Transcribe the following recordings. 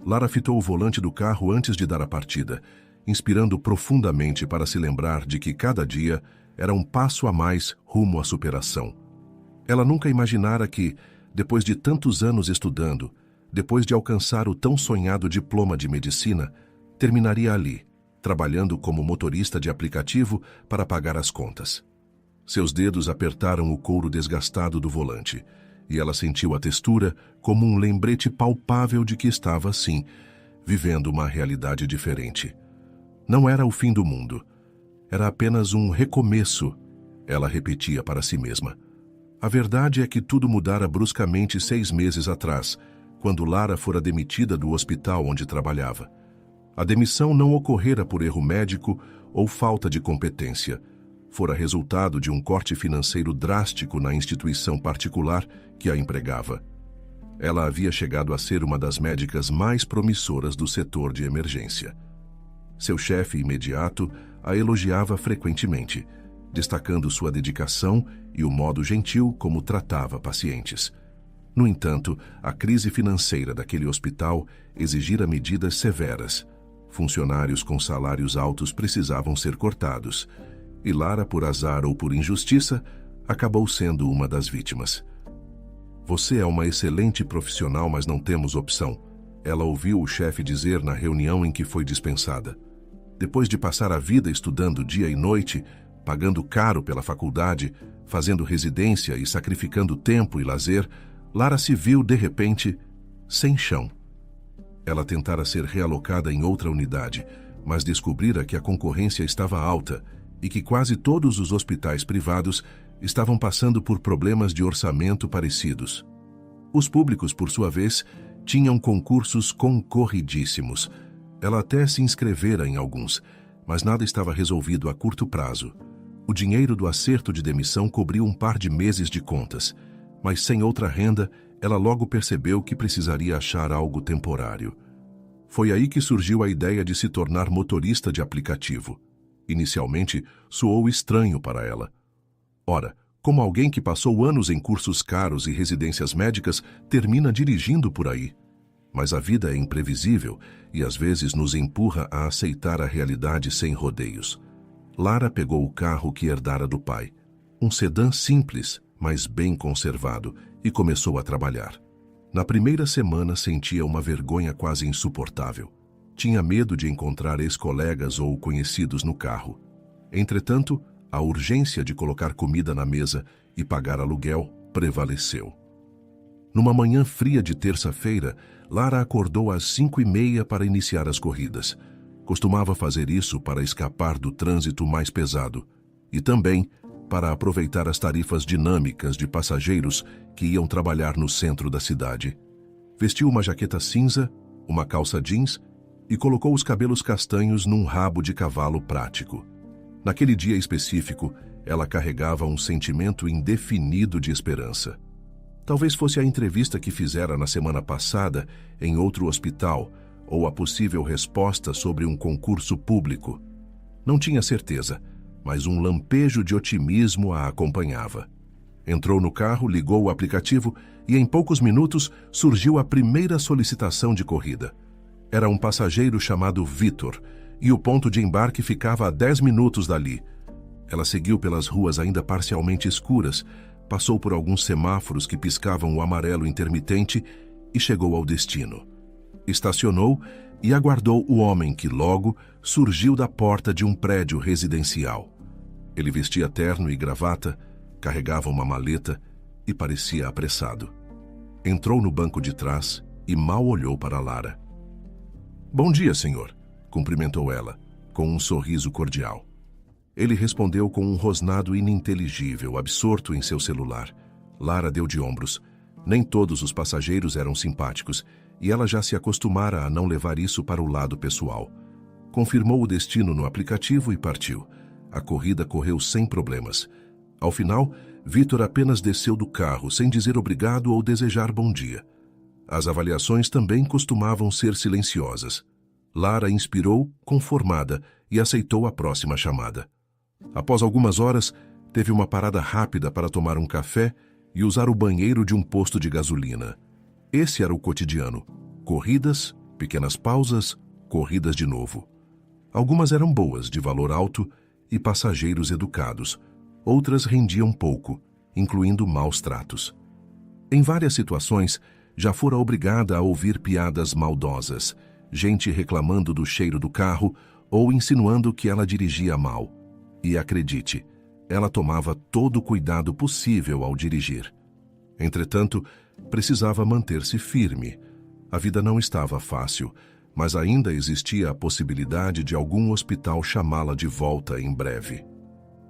Lara fitou o volante do carro antes de dar a partida, inspirando profundamente para se lembrar de que cada dia era um passo a mais rumo à superação. Ela nunca imaginara que, depois de tantos anos estudando, depois de alcançar o tão sonhado diploma de medicina, terminaria ali, trabalhando como motorista de aplicativo para pagar as contas. Seus dedos apertaram o couro desgastado do volante, e ela sentiu a textura como um lembrete palpável de que estava, sim, vivendo uma realidade diferente. Não era o fim do mundo. Era apenas um recomeço, ela repetia para si mesma. A verdade é que tudo mudara bruscamente 6 meses atrás, quando Lara fora demitida do hospital onde trabalhava. A demissão não ocorrera por erro médico ou falta de competência. Fora resultado de um corte financeiro drástico na instituição particular que a empregava. Ela havia chegado a ser uma das médicas mais promissoras do setor de emergência. Seu chefe imediato a elogiava frequentemente, destacando sua dedicação e o modo gentil como tratava pacientes. No entanto, a crise financeira daquele hospital exigira medidas severas. Funcionários com salários altos precisavam ser cortados, e Lara, por azar ou por injustiça, acabou sendo uma das vítimas. Você é uma excelente profissional, mas não temos opção, ela ouviu o chefe dizer na reunião em que foi dispensada. Depois de passar a vida estudando dia e noite, pagando caro pela faculdade, fazendo residência e sacrificando tempo e lazer, Lara se viu, de repente, sem chão. Ela tentara ser realocada em outra unidade, mas descobrira que a concorrência estava alta e que quase todos os hospitais privados estavam passando por problemas de orçamento parecidos. Os públicos, por sua vez, tinham concursos concorridíssimos. Ela até se inscrevera em alguns, mas nada estava resolvido a curto prazo. O dinheiro do acerto de demissão cobriu um par de meses de contas, mas sem outra renda, ela logo percebeu que precisaria achar algo temporário. Foi aí que surgiu a ideia de se tornar motorista de aplicativo. Inicialmente, soou estranho para ela. Ora, como alguém que passou anos em cursos caros e residências médicas termina dirigindo por aí? Mas a vida é imprevisível e às vezes nos empurra a aceitar a realidade sem rodeios. Lara pegou o carro que herdara do pai, um sedã simples, mas bem conservado, e começou a trabalhar. Na primeira semana sentia uma vergonha quase insuportável. Tinha medo de encontrar ex-colegas ou conhecidos no carro. Entretanto, a urgência de colocar comida na mesa e pagar aluguel prevaleceu. Numa manhã fria de terça-feira, Lara acordou às 5h30 para iniciar as corridas. Costumava fazer isso para escapar do trânsito mais pesado e também para aproveitar as tarifas dinâmicas de passageiros que iam trabalhar no centro da cidade. Vestiu uma jaqueta cinza, uma calça jeans e colocou os cabelos castanhos num rabo de cavalo prático. Naquele dia específico, ela carregava um sentimento indefinido de esperança. Talvez fosse a entrevista que fizera na semana passada em outro hospital ou a possível resposta sobre um concurso público. Não tinha certeza, mas um lampejo de otimismo a acompanhava. Entrou no carro, ligou o aplicativo e em poucos minutos surgiu a primeira solicitação de corrida. Era um passageiro chamado Vitor e o ponto de embarque ficava a 10 minutos dali. Ela seguiu pelas ruas ainda parcialmente escuras, passou por alguns semáforos que piscavam o amarelo intermitente e chegou ao destino. Estacionou e aguardou o homem que logo surgiu da porta de um prédio residencial. Ele vestia terno e gravata, carregava uma maleta e parecia apressado. Entrou no banco de trás e mal olhou para Lara. "Bom dia, senhor", cumprimentou ela, com um sorriso cordial. Ele respondeu com um rosnado ininteligível, absorto em seu celular. Lara deu de ombros. Nem todos os passageiros eram simpáticos, e ela já se acostumara a não levar isso para o lado pessoal. Confirmou o destino no aplicativo e partiu. A corrida correu sem problemas. Ao final, Vitor apenas desceu do carro, sem dizer obrigado ou desejar bom dia. As avaliações também costumavam ser silenciosas. Lara inspirou, conformada, e aceitou a próxima chamada. Após algumas horas, teve uma parada rápida para tomar um café e usar o banheiro de um posto de gasolina. Esse era o cotidiano: corridas Pequenas pausas, corridas de novo. Algumas eram boas, de valor alto e passageiros educados. Outras rendiam pouco, incluindo maus tratos. Em várias situações, já fora obrigada a ouvir piadas maldosas, gente reclamando do cheiro do carro ou insinuando que ela dirigia mal. E acredite, ela tomava todo o cuidado possível ao dirigir. Entretanto, precisava manter-se firme. A vida não estava fácil, mas ainda existia a possibilidade de algum hospital chamá-la de volta em breve.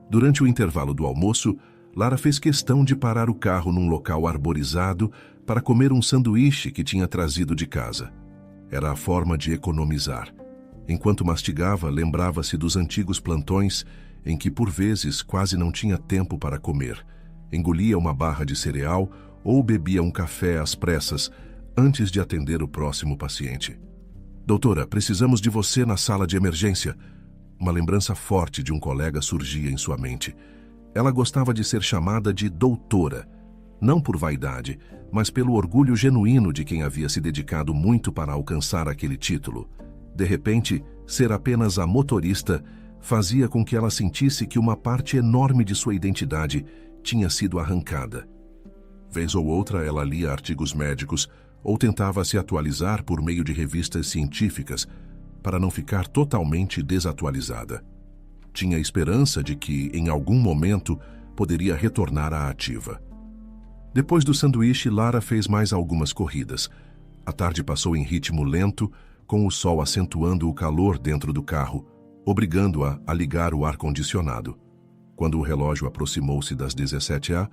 Durante o intervalo do almoço, Lara fez questão de parar o carro num local arborizado para comer um sanduíche que tinha trazido de casa. Era a forma de economizar. Enquanto mastigava, lembrava-se dos antigos plantões em que, por vezes, quase não tinha tempo para comer. Engolia uma barra de cereal ou bebia um café às pressas antes de atender o próximo paciente. Doutora, precisamos de você na sala de emergência. Uma lembrança forte de um colega surgia em sua mente. Ela gostava de ser chamada de doutora, não por vaidade, mas pelo orgulho genuíno de quem havia se dedicado muito para alcançar aquele título. De repente, ser apenas a motorista fazia com que ela sentisse que uma parte enorme de sua identidade tinha sido arrancada. Vez ou outra, ela lia artigos médicos ou tentava se atualizar por meio de revistas científicas para não ficar totalmente desatualizada. Tinha esperança de que, em algum momento, poderia retornar à ativa. Depois do sanduíche, Lara fez mais algumas corridas. A tarde passou em ritmo lento, com o sol acentuando o calor dentro do carro, obrigando-a a ligar o ar-condicionado. Quando o relógio aproximou-se das 17h,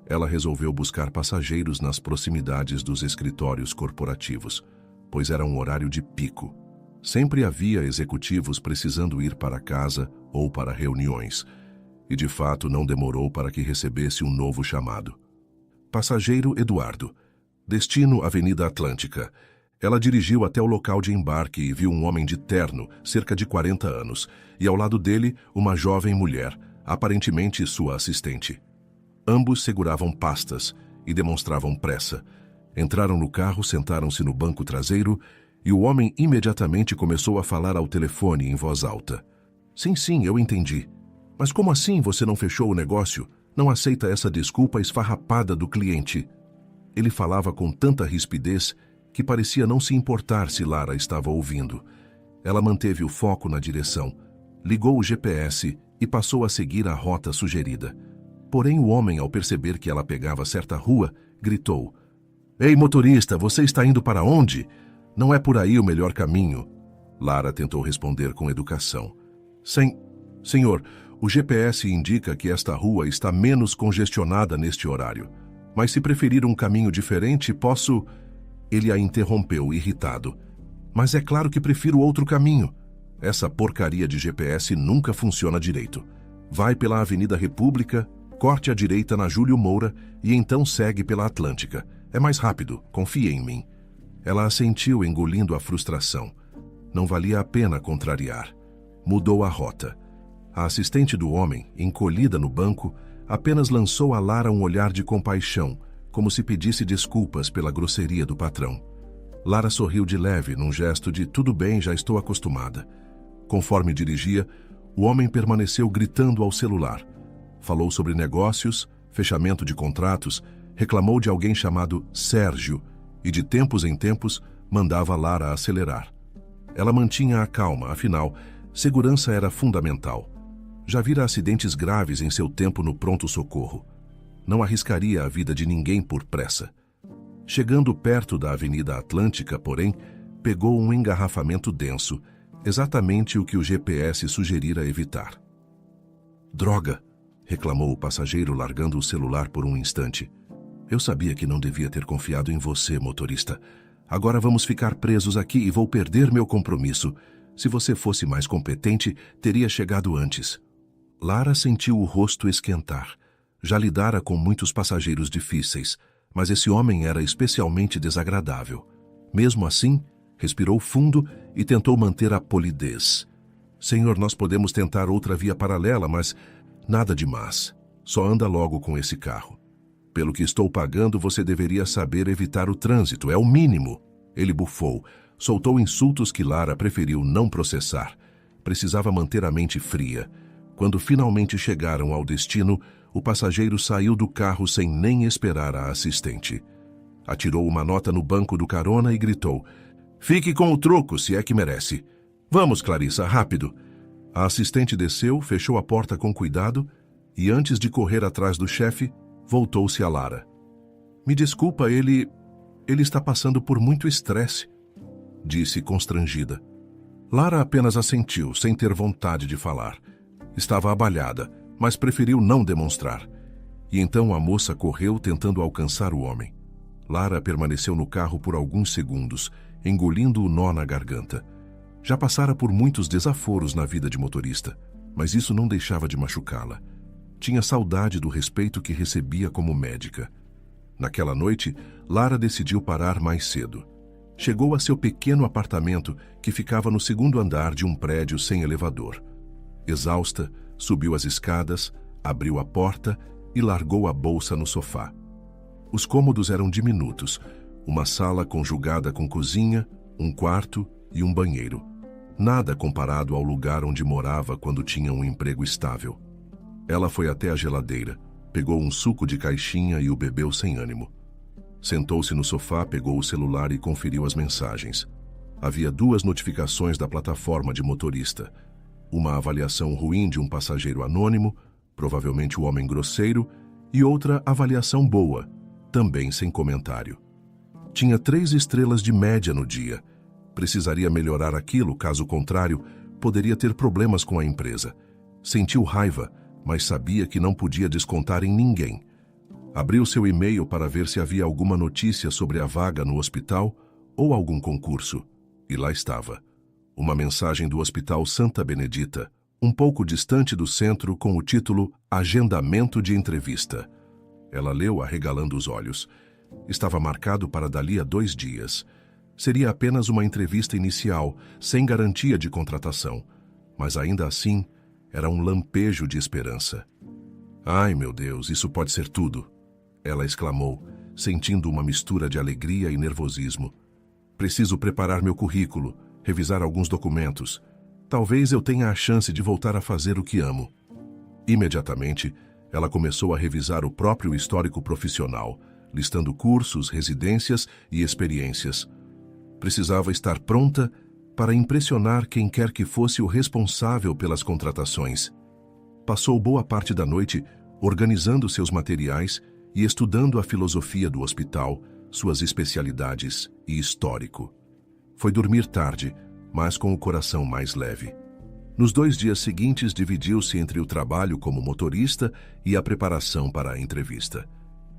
ela resolveu buscar passageiros nas proximidades dos escritórios corporativos, pois era um horário de pico. Sempre havia executivos precisando ir para casa ou para reuniões, e de fato não demorou para que recebesse um novo chamado. Passageiro Eduardo. Destino Avenida Atlântica. Ela dirigiu até o local de embarque e viu um homem de terno, cerca de 40 anos, e ao lado dele uma jovem mulher, aparentemente sua assistente. Ambos seguravam pastas e demonstravam pressa. Entraram no carro, sentaram-se no banco traseiro e o homem imediatamente começou a falar ao telefone em voz alta. Sim, eu entendi. Mas como assim você não fechou o negócio? Não aceita essa desculpa esfarrapada do cliente? Ele falava com tanta rispidez que parecia não se importar se Lara estava ouvindo. Ela manteve o foco na direção, ligou o GPS e passou a seguir a rota sugerida. Porém, o homem, ao perceber que ela pegava certa rua, gritou: Ei, motorista, você está indo para onde? Não é por aí o melhor caminho. Lara tentou responder com educação. Senhor, o GPS indica que esta rua está menos congestionada neste horário. Mas se preferir um caminho diferente, posso... Ele a interrompeu, irritado. Mas é claro que prefiro outro caminho. Essa porcaria de GPS nunca funciona direito. Vai pela Avenida República, corte à direita na Júlio Moura e então segue pela Atlântica. É mais rápido, confie em mim. Ela assentiu, engolindo a frustração. Não valia a pena contrariar. Mudou a rota. A assistente do homem, encolhida no banco, apenas lançou a Lara um olhar de compaixão, como se pedisse desculpas pela grosseria do patrão. Lara sorriu de leve, num gesto de tudo bem, já estou acostumada. Conforme dirigia, o homem permaneceu gritando ao celular. Falou sobre negócios, fechamento de contratos, reclamou de alguém chamado Sérgio e de tempos em tempos mandava Lara acelerar. Ela mantinha a calma, afinal, segurança era fundamental. Já vira acidentes graves em seu tempo no pronto-socorro. Não arriscaria a vida de ninguém por pressa. Chegando perto da Avenida Atlântica, porém, pegou um engarrafamento denso, exatamente o que o GPS sugerira evitar. Droga! Reclamou o passageiro, largando o celular por um instante. Eu sabia que não devia ter confiado em você, motorista. Agora vamos ficar presos aqui e vou perder meu compromisso. Se você fosse mais competente, teria chegado antes. Lara sentiu o rosto esquentar. Já lidara com muitos passageiros difíceis, mas esse homem era especialmente desagradável. Mesmo assim, respirou fundo e tentou manter a polidez. Senhor, nós podemos tentar outra via paralela, mas nada demais. Só anda logo com esse carro. Pelo que estou pagando, você deveria saber evitar o trânsito, é o mínimo. Ele bufou. Soltou insultos que Lara preferiu não processar. Precisava manter a mente fria. Quando finalmente chegaram ao destino, o passageiro saiu do carro sem nem esperar a assistente. Atirou uma nota no banco do carona e gritou: "Fique com o troco, se é que merece. Vamos, Clarissa, rápido." A assistente desceu, fechou a porta com cuidado e, antes de correr atrás do chefe, voltou-se a Lara. "Me desculpa, ele está passando por muito estresse", disse constrangida. Lara apenas assentiu, sem ter vontade de falar. Estava abalada, mas preferiu não demonstrar. E então a moça correu tentando alcançar o homem. Lara permaneceu no carro por alguns segundos, engolindo o nó na garganta. Já passara por muitos desaforos na vida de motorista, mas isso não deixava de machucá-la. Tinha saudade do respeito que recebia como médica. Naquela noite, Lara decidiu parar mais cedo. Chegou a seu pequeno apartamento, que ficava no segundo andar de um prédio sem elevador. Exausta, subiu as escadas, abriu a porta e largou a bolsa no sofá. Os cômodos eram diminutos, uma sala conjugada com cozinha, um quarto e um banheiro. Nada comparado ao lugar onde morava quando tinha um emprego estável. Ela foi até a geladeira, pegou um suco de caixinha e o bebeu sem ânimo. Sentou-se no sofá, pegou o celular e conferiu as mensagens. Havia 2 notificações da plataforma de motorista. Uma avaliação ruim de um passageiro anônimo, provavelmente o homem grosseiro, e outra avaliação boa, também sem comentário. Tinha 3 estrelas de média no dia. Precisaria melhorar aquilo, caso contrário, poderia ter problemas com a empresa. Sentiu raiva, mas sabia que não podia descontar em ninguém. Abriu seu e-mail para ver se havia alguma notícia sobre a vaga no hospital ou algum concurso. E lá estava. Uma mensagem do Hospital Santa Benedita, um pouco distante do centro, com o título Agendamento de Entrevista. Ela leu arregalando os olhos. Estava marcado para dali a 2 dias. Seria apenas uma entrevista inicial, sem garantia de contratação. Mas ainda assim, era um lampejo de esperança. "Ai, meu Deus, isso pode ser tudo!" ela exclamou, sentindo uma mistura de alegria e nervosismo. "Preciso preparar meu currículo, revisar alguns documentos. Talvez eu tenha a chance de voltar a fazer o que amo." Imediatamente, ela começou a revisar o próprio histórico profissional, listando cursos, residências e experiências. Precisava estar pronta para impressionar quem quer que fosse o responsável pelas contratações. Passou boa parte da noite organizando seus materiais e estudando a filosofia do hospital, suas especialidades e histórico. Foi dormir tarde, mas com o coração mais leve. Nos 2 dias seguintes, dividiu-se entre o trabalho como motorista e a preparação para a entrevista.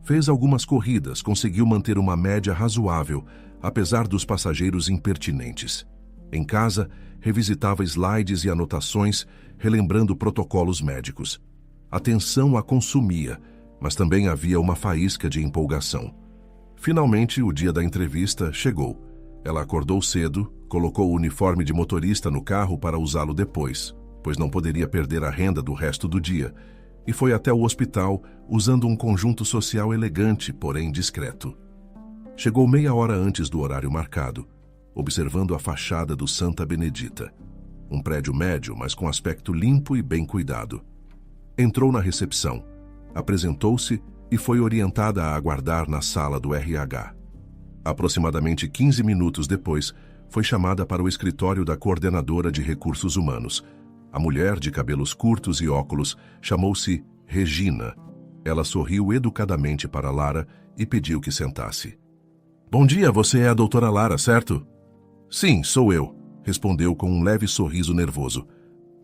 Fez algumas corridas, conseguiu manter uma média razoável, apesar dos passageiros impertinentes. Em casa, revisitava slides e anotações, relembrando protocolos médicos. A tensão a consumia, mas também havia uma faísca de empolgação. Finalmente, o dia da entrevista chegou. Ela acordou cedo, colocou o uniforme de motorista no carro para usá-lo depois, pois não poderia perder a renda do resto do dia, e foi até o hospital usando um conjunto social elegante, porém discreto. Chegou meia hora antes do horário marcado, observando a fachada do Santa Benedita. Um prédio médio, mas com aspecto limpo e bem cuidado. Entrou na recepção, apresentou-se e foi orientada a aguardar na sala do RH. Aproximadamente 15 minutos depois, foi chamada para o escritório da coordenadora de recursos humanos. A mulher, de cabelos curtos e óculos, chamou-se Regina. Ela sorriu educadamente para Lara e pediu que sentasse. "Bom dia, você é a doutora Lara, certo?" "Sim, sou eu", respondeu com um leve sorriso nervoso.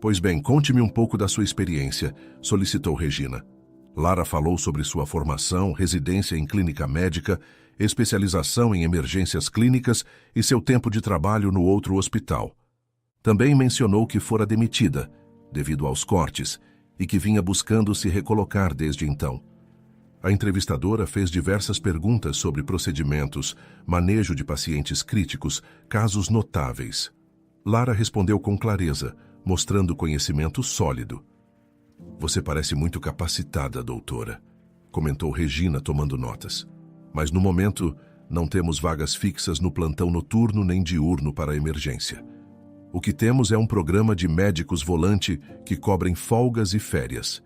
"Pois bem, conte-me um pouco da sua experiência", solicitou Regina. Lara falou sobre sua formação, residência em clínica médica, especialização em emergências clínicas e seu tempo de trabalho no outro hospital. Também mencionou que fora demitida, devido aos cortes, e que vinha buscando se recolocar desde então. A entrevistadora fez diversas perguntas sobre procedimentos, manejo de pacientes críticos, casos notáveis. Lara respondeu com clareza, mostrando conhecimento sólido. "Você parece muito capacitada, doutora", comentou Regina, tomando notas. Mas no momento, Não temos vagas fixas no plantão noturno nem diurno para emergência. O que temos é um programa de médicos volante que cobrem folgas e férias.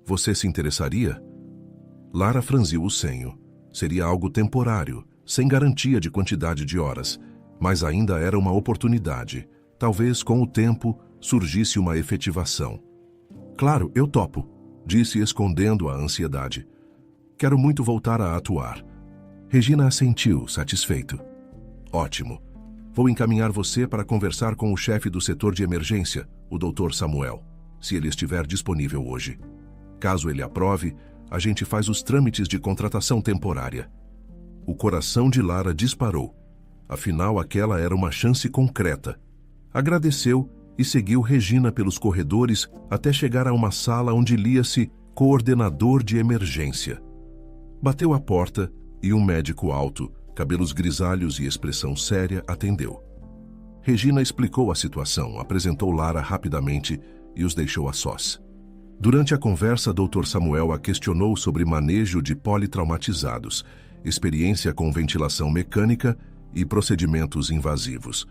Você se interessaria? Lara franziu o senho. Seria algo temporário, sem garantia de quantidade de horas, mas ainda era uma oportunidade. Talvez, com o tempo, surgisse uma efetivação. Claro, eu topo, disse escondendo a ansiedade. Quero muito voltar a atuar. Regina assentiu, satisfeito. Ótimo. Vou encaminhar você para conversar com o chefe do setor de emergência, o Dr. Samuel, se ele estiver disponível hoje. Caso ele aprove, a gente faz os trâmites de contratação temporária. O coração de Lara disparou. Afinal, aquela era uma chance concreta. Agradeceu e seguiu Regina pelos corredores até chegar a uma sala onde lia-se coordenador de emergência. Bateu à porta e um médico alto, cabelos grisalhos e expressão séria, atendeu. Regina explicou a situação, apresentou Lara rapidamente e os deixou a sós. Durante a conversa, Dr. Samuel a questionou sobre manejo de politraumatizados, experiência com ventilação mecânica e procedimentos invasivos.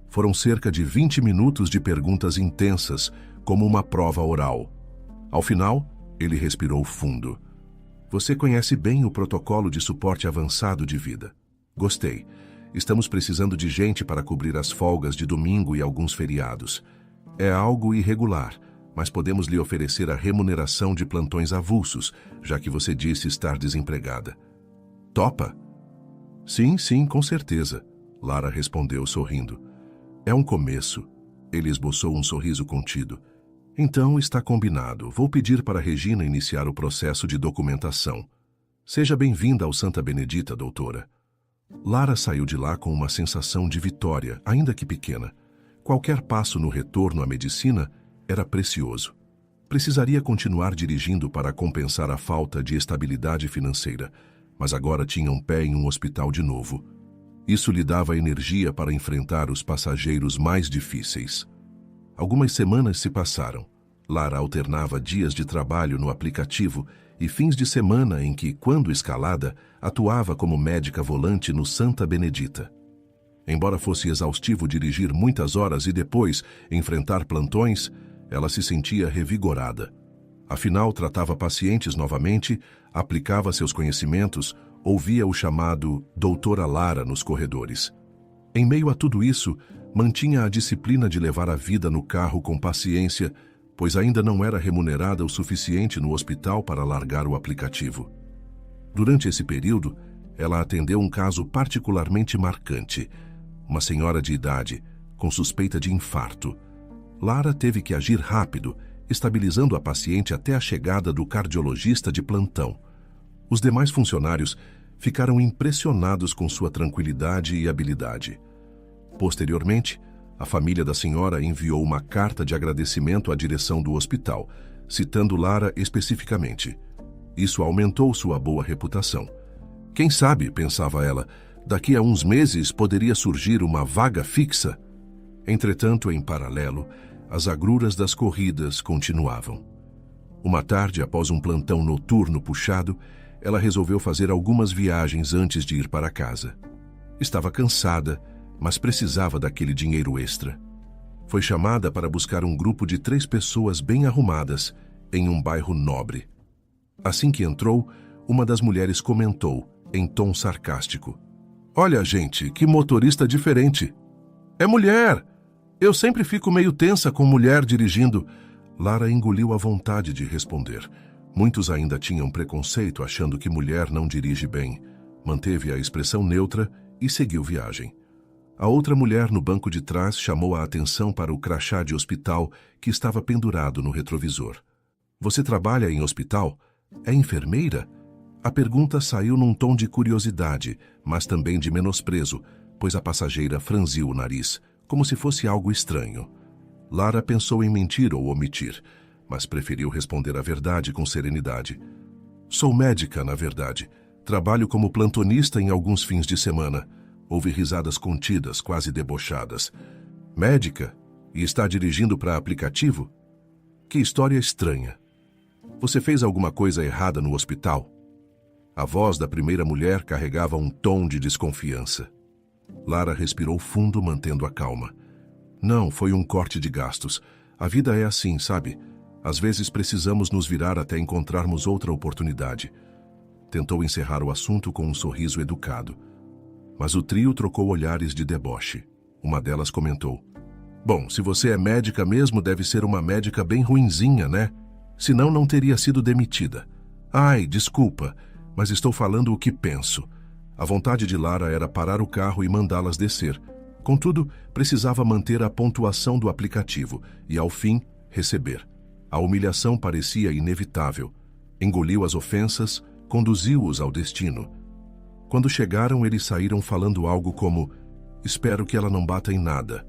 Foram cerca de 20 minutos de perguntas intensas, como uma prova oral. Ao final, ele respirou fundo. Você conhece bem o protocolo de suporte avançado de vida. Gostei. Estamos precisando de gente para cobrir as folgas de domingo e alguns feriados. É algo irregular, mas podemos lhe oferecer a remuneração de plantões avulsos, já que você disse estar desempregada. Topa? Sim, com certeza, Lara respondeu sorrindo. É um começo. Ele esboçou um sorriso contido. Então está combinado. Vou pedir para Regina iniciar o processo de documentação. Seja bem-vinda ao Santa Benedita, doutora. Lara saiu de lá com uma sensação de vitória, ainda que pequena. Qualquer passo no retorno à medicina era precioso. Precisaria continuar dirigindo para compensar a falta de estabilidade financeira, mas agora tinha um pé em um hospital de novo. Isso lhe dava energia para enfrentar os passageiros mais difíceis. Algumas semanas se passaram. Lara alternava dias de trabalho no aplicativo e fins de semana em que, quando escalada, atuava como médica volante no Santa Benedita. Embora fosse exaustivo dirigir muitas horas e depois enfrentar plantões, ela se sentia revigorada. Afinal, tratava pacientes novamente, aplicava seus conhecimentos, ouvia o chamado Doutora Lara nos corredores. Em meio a tudo isso, mantinha a disciplina de levar a vida no carro com paciência, pois ainda não era remunerada o suficiente no hospital para largar o aplicativo. Durante esse período, ela atendeu um caso particularmente marcante. Uma senhora de idade, com suspeita de infarto. Lara teve que agir rápido, estabilizando a paciente até a chegada do cardiologista de plantão. Os demais funcionários ficaram impressionados com sua tranquilidade e habilidade. Posteriormente, a família da senhora enviou uma carta de agradecimento à direção do hospital, citando Lara especificamente. Isso aumentou sua boa reputação. Quem sabe, pensava ela, daqui a uns meses poderia surgir uma vaga fixa. Entretanto, em paralelo, as agruras das corridas continuavam. Uma tarde, após um plantão noturno puxado, ela resolveu fazer algumas viagens antes de ir para casa. Estava cansada, mas precisava daquele dinheiro extra. Foi chamada para buscar um grupo de 3 pessoas bem arrumadas, em um bairro nobre. Assim que entrou, uma das mulheres comentou, em tom sarcástico: Olha, gente, que motorista diferente. É mulher! Eu sempre fico meio tensa com mulher dirigindo. Lara engoliu a vontade de responder. Muitos ainda tinham preconceito, achando que mulher não dirige bem. Manteve a expressão neutra e seguiu viagem. A outra mulher no banco de trás chamou a atenção para o crachá de hospital que estava pendurado no retrovisor. Você trabalha em hospital? É enfermeira? A pergunta saiu num tom de curiosidade, mas também de menosprezo, pois a passageira franziu o nariz, como se fosse algo estranho. Lara pensou em mentir ou omitir, mas preferiu responder a verdade com serenidade. Sou médica, na verdade. Trabalho como plantonista em alguns fins de semana. Houve risadas contidas, quase debochadas. Médica? E está dirigindo para aplicativo? Que história estranha. Você fez alguma coisa errada no hospital? A voz da primeira mulher carregava um tom de desconfiança. Lara respirou fundo, mantendo a calma. Não, foi um corte de gastos. A vida é assim, sabe? Às vezes precisamos nos virar até encontrarmos outra oportunidade. Tentou encerrar o assunto com um sorriso educado. Mas o trio trocou olhares de deboche. Uma delas comentou: Bom, se você é médica mesmo, deve ser uma médica bem ruinzinha, né? Senão não teria sido demitida. Ai, desculpa, mas estou falando o que penso. A vontade de Lara era parar o carro e mandá-las descer. Contudo, precisava manter a pontuação do aplicativo e, ao fim, receber. A humilhação parecia inevitável. Engoliu as ofensas, conduziu-os ao destino. Quando chegaram, eles saíram falando algo como: Espero que ela não bata em nada.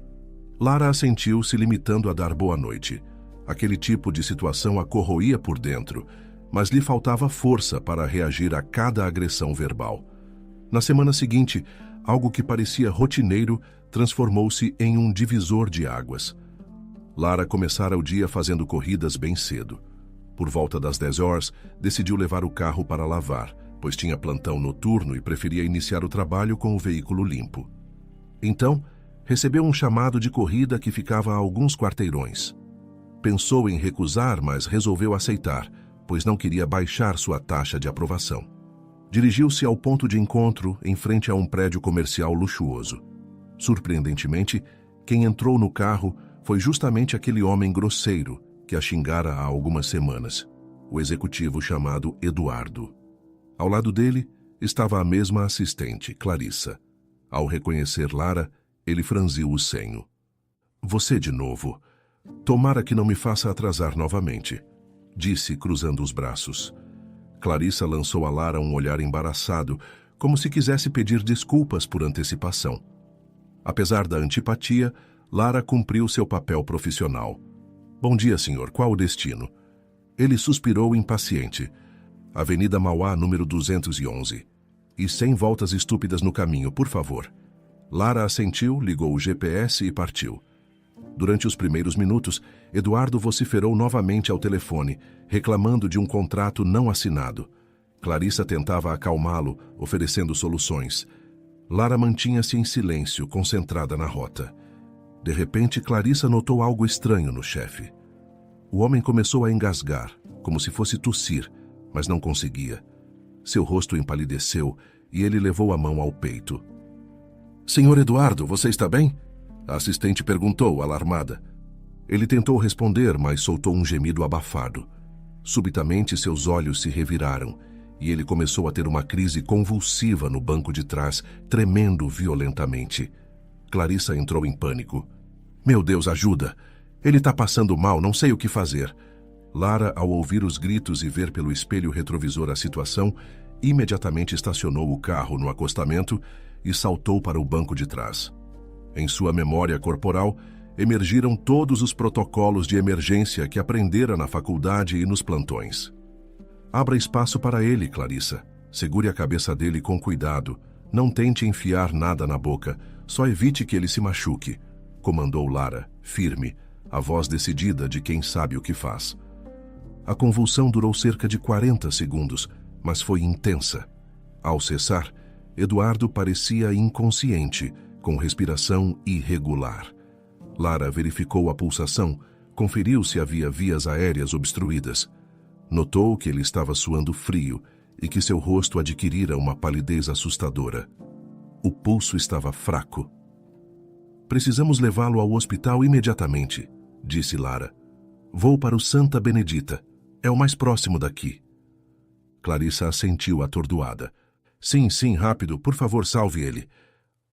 Lara assentiu, se limitando a dar boa noite. Aquele tipo de situação a corroía por dentro, mas lhe faltava força para reagir a cada agressão verbal. Na semana seguinte, algo que parecia rotineiro transformou-se em um divisor de águas. Lara começara o dia fazendo corridas bem cedo. Por volta das 10 horas, decidiu levar o carro para lavar, pois tinha plantão noturno e preferia iniciar o trabalho com o veículo limpo. Então, recebeu um chamado de corrida que ficava a alguns quarteirões. Pensou em recusar, mas resolveu aceitar, pois não queria baixar sua taxa de aprovação. Dirigiu-se ao ponto de encontro, em frente a um prédio comercial luxuoso. Surpreendentemente, quem entrou no carro foi justamente aquele homem grosseiro que a xingara há algumas semanas, o executivo chamado Eduardo. Ao lado dele estava a mesma assistente, Clarissa. Ao reconhecer Lara, ele franziu o senho. Você de novo. Tomara que não me faça atrasar novamente, disse, cruzando os braços. Clarissa lançou a Lara um olhar embaraçado, como se quisesse pedir desculpas por antecipação. Apesar da antipatia, Lara cumpriu seu papel profissional. Bom dia, senhor. Qual o destino? Ele suspirou impaciente. Avenida Mauá, número 211. E sem voltas estúpidas no caminho, por favor. Lara assentiu, ligou o GPS e partiu. Durante os primeiros minutos, Eduardo vociferou novamente ao telefone, reclamando de um contrato não assinado. Clarissa tentava acalmá-lo, oferecendo soluções. Lara mantinha-se em silêncio, concentrada na rota. De repente, Clarissa notou algo estranho no chefe. O homem começou a engasgar, como se fosse tossir, mas não conseguia. Seu rosto empalideceu e ele levou a mão ao peito. Senhor Eduardo, você está bem? A assistente perguntou, alarmada. Ele tentou responder, mas soltou um gemido abafado. Subitamente, seus olhos se reviraram e ele começou a ter uma crise convulsiva no banco de trás, tremendo violentamente. Clarissa entrou em pânico. Meu Deus, ajuda! Ele está passando mal, não sei o que fazer. Lara, ao ouvir os gritos e ver pelo espelho retrovisor a situação, imediatamente estacionou o carro no acostamento e saltou para o banco de trás. Em sua memória corporal, emergiram todos os protocolos de emergência que aprendera na faculdade e nos plantões. Abra espaço para ele, Clarissa. Segure a cabeça dele com cuidado. Não tente enfiar nada na boca. Só evite que ele se machuque, comandou Lara, firme, a voz decidida de quem sabe o que faz. A convulsão durou cerca de 40 segundos, mas foi intensa. Ao cessar, Eduardo parecia inconsciente, com respiração irregular. Lara verificou a pulsação, conferiu se havia vias aéreas obstruídas. Notou que ele estava suando frio e que seu rosto adquirira uma palidez assustadora. O pulso estava fraco. Precisamos levá-lo ao hospital imediatamente, disse Lara. Vou para o Santa Benedita. É o mais próximo daqui. Clarissa assentiu atordoada. Sim, rápido, por favor, salve ele.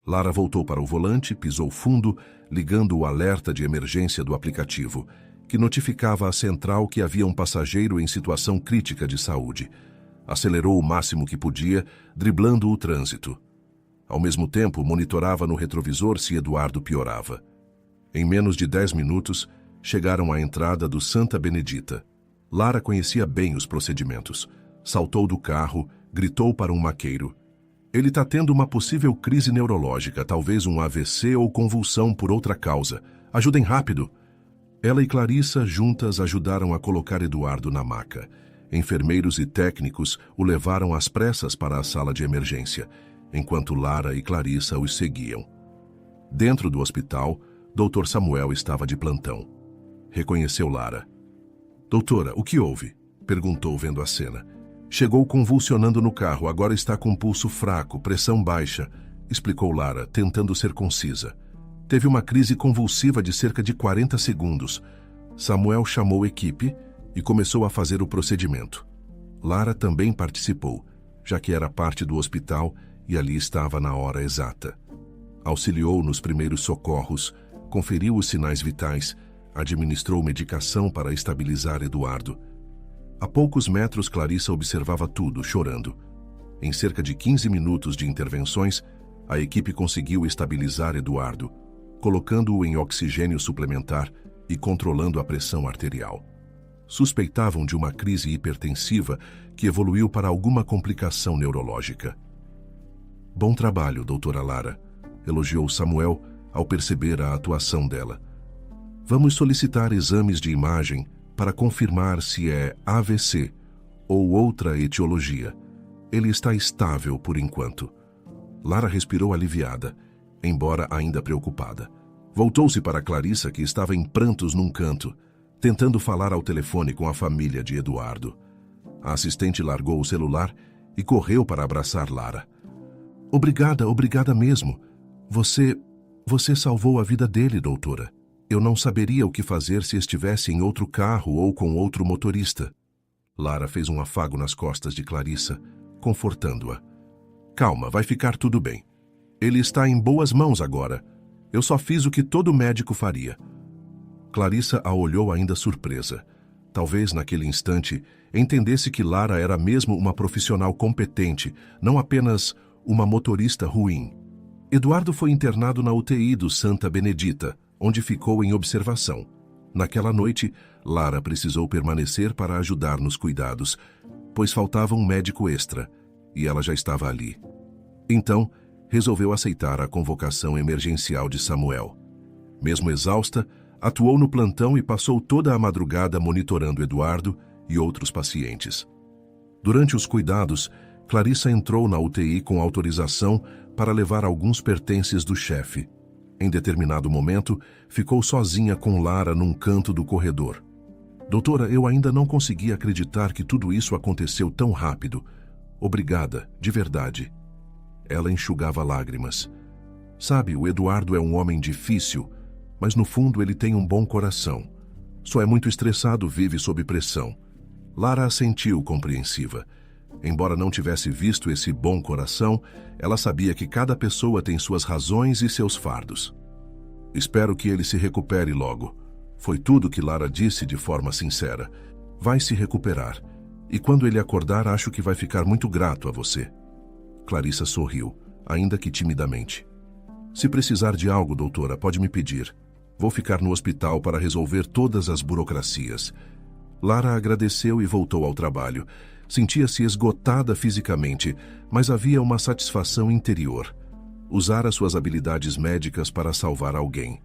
Lara voltou para o volante, pisou fundo, ligando o alerta de emergência do aplicativo, que notificava à central que havia um passageiro em situação crítica de saúde. Acelerou o máximo que podia, driblando o trânsito. Ao mesmo tempo, monitorava no retrovisor se Eduardo piorava. Em menos de 10 minutos, chegaram à entrada do Santa Benedita. Lara conhecia bem os procedimentos. Saltou do carro, gritou para um maqueiro. Ele está tendo uma possível crise neurológica, talvez um AVC ou convulsão por outra causa. Ajudem rápido. Ela e Clarissa juntas ajudaram a colocar Eduardo na maca. Enfermeiros e técnicos o levaram às pressas para a sala de emergência, enquanto Lara e Clarissa os seguiam. Dentro do hospital, Dr. Samuel estava de plantão. Reconheceu Lara. Doutora, o que houve? Perguntou vendo a cena. Chegou convulsionando no carro, agora está com pulso fraco, pressão baixa, explicou Lara, tentando ser concisa. Teve uma crise convulsiva de cerca de 40 segundos. Samuel chamou a equipe e começou a fazer o procedimento. Lara também participou, já que era parte do hospital e ali estava na hora exata. Auxiliou nos primeiros socorros, conferiu os sinais vitais, administrou medicação para estabilizar Eduardo. A poucos metros, Clarissa observava tudo, chorando. Em cerca de 15 minutos de intervenções, a equipe conseguiu estabilizar Eduardo, colocando-o em oxigênio suplementar e controlando a pressão arterial. Suspeitavam de uma crise hipertensiva que evoluiu para alguma complicação neurológica. Bom trabalho, doutora Lara, elogiou Samuel ao perceber a atuação dela. Vamos solicitar exames de imagem para confirmar se é AVC ou outra etiologia. Ele está estável por enquanto. Lara respirou aliviada, embora ainda preocupada. Voltou-se para Clarissa, que estava em prantos num canto, tentando falar ao telefone com a família de Eduardo. A assistente largou o celular e correu para abraçar Lara. Obrigada mesmo. Você salvou a vida dele, doutora. Eu não saberia o que fazer se estivesse em outro carro ou com outro motorista. Lara fez um afago nas costas de Clarissa, confortando-a. Calma, vai ficar tudo bem. Ele está em boas mãos agora. Eu só fiz o que todo médico faria. Clarissa a olhou ainda surpresa. Talvez, naquele instante, entendesse que Lara era mesmo uma profissional competente, não apenas uma motorista ruim. Eduardo foi internado na UTI do Santa Benedita, onde ficou em observação. Naquela noite, Lara precisou permanecer para ajudar nos cuidados, pois faltava um médico extra, e ela já estava ali. Então, resolveu aceitar a convocação emergencial de Samuel. Mesmo exausta, atuou no plantão e passou toda a madrugada monitorando Eduardo e outros pacientes. Durante os cuidados, Clarissa entrou na UTI com autorização para levar alguns pertences do chefe. Em determinado momento, ficou sozinha com Lara num canto do corredor. Doutora, eu ainda não consegui acreditar que tudo isso aconteceu tão rápido. Obrigada, de verdade. Ela enxugava lágrimas. Sabe, o Eduardo é um homem difícil, mas no fundo ele tem um bom coração. Só é muito estressado, vive sob pressão. Lara assentiu compreensiva. Embora não tivesse visto esse bom coração, ela sabia que cada pessoa tem suas razões e seus fardos. Espero que ele se recupere logo. Foi tudo que Lara disse de forma sincera. Vai se recuperar. E quando ele acordar, acho que vai ficar muito grato a você. Clarissa sorriu, ainda que timidamente. Se precisar de algo, doutora, pode me pedir. Vou ficar no hospital para resolver todas as burocracias. Lara agradeceu e voltou ao trabalho. Sentia-se esgotada fisicamente, mas havia uma satisfação interior. Usara suas habilidades médicas para salvar alguém.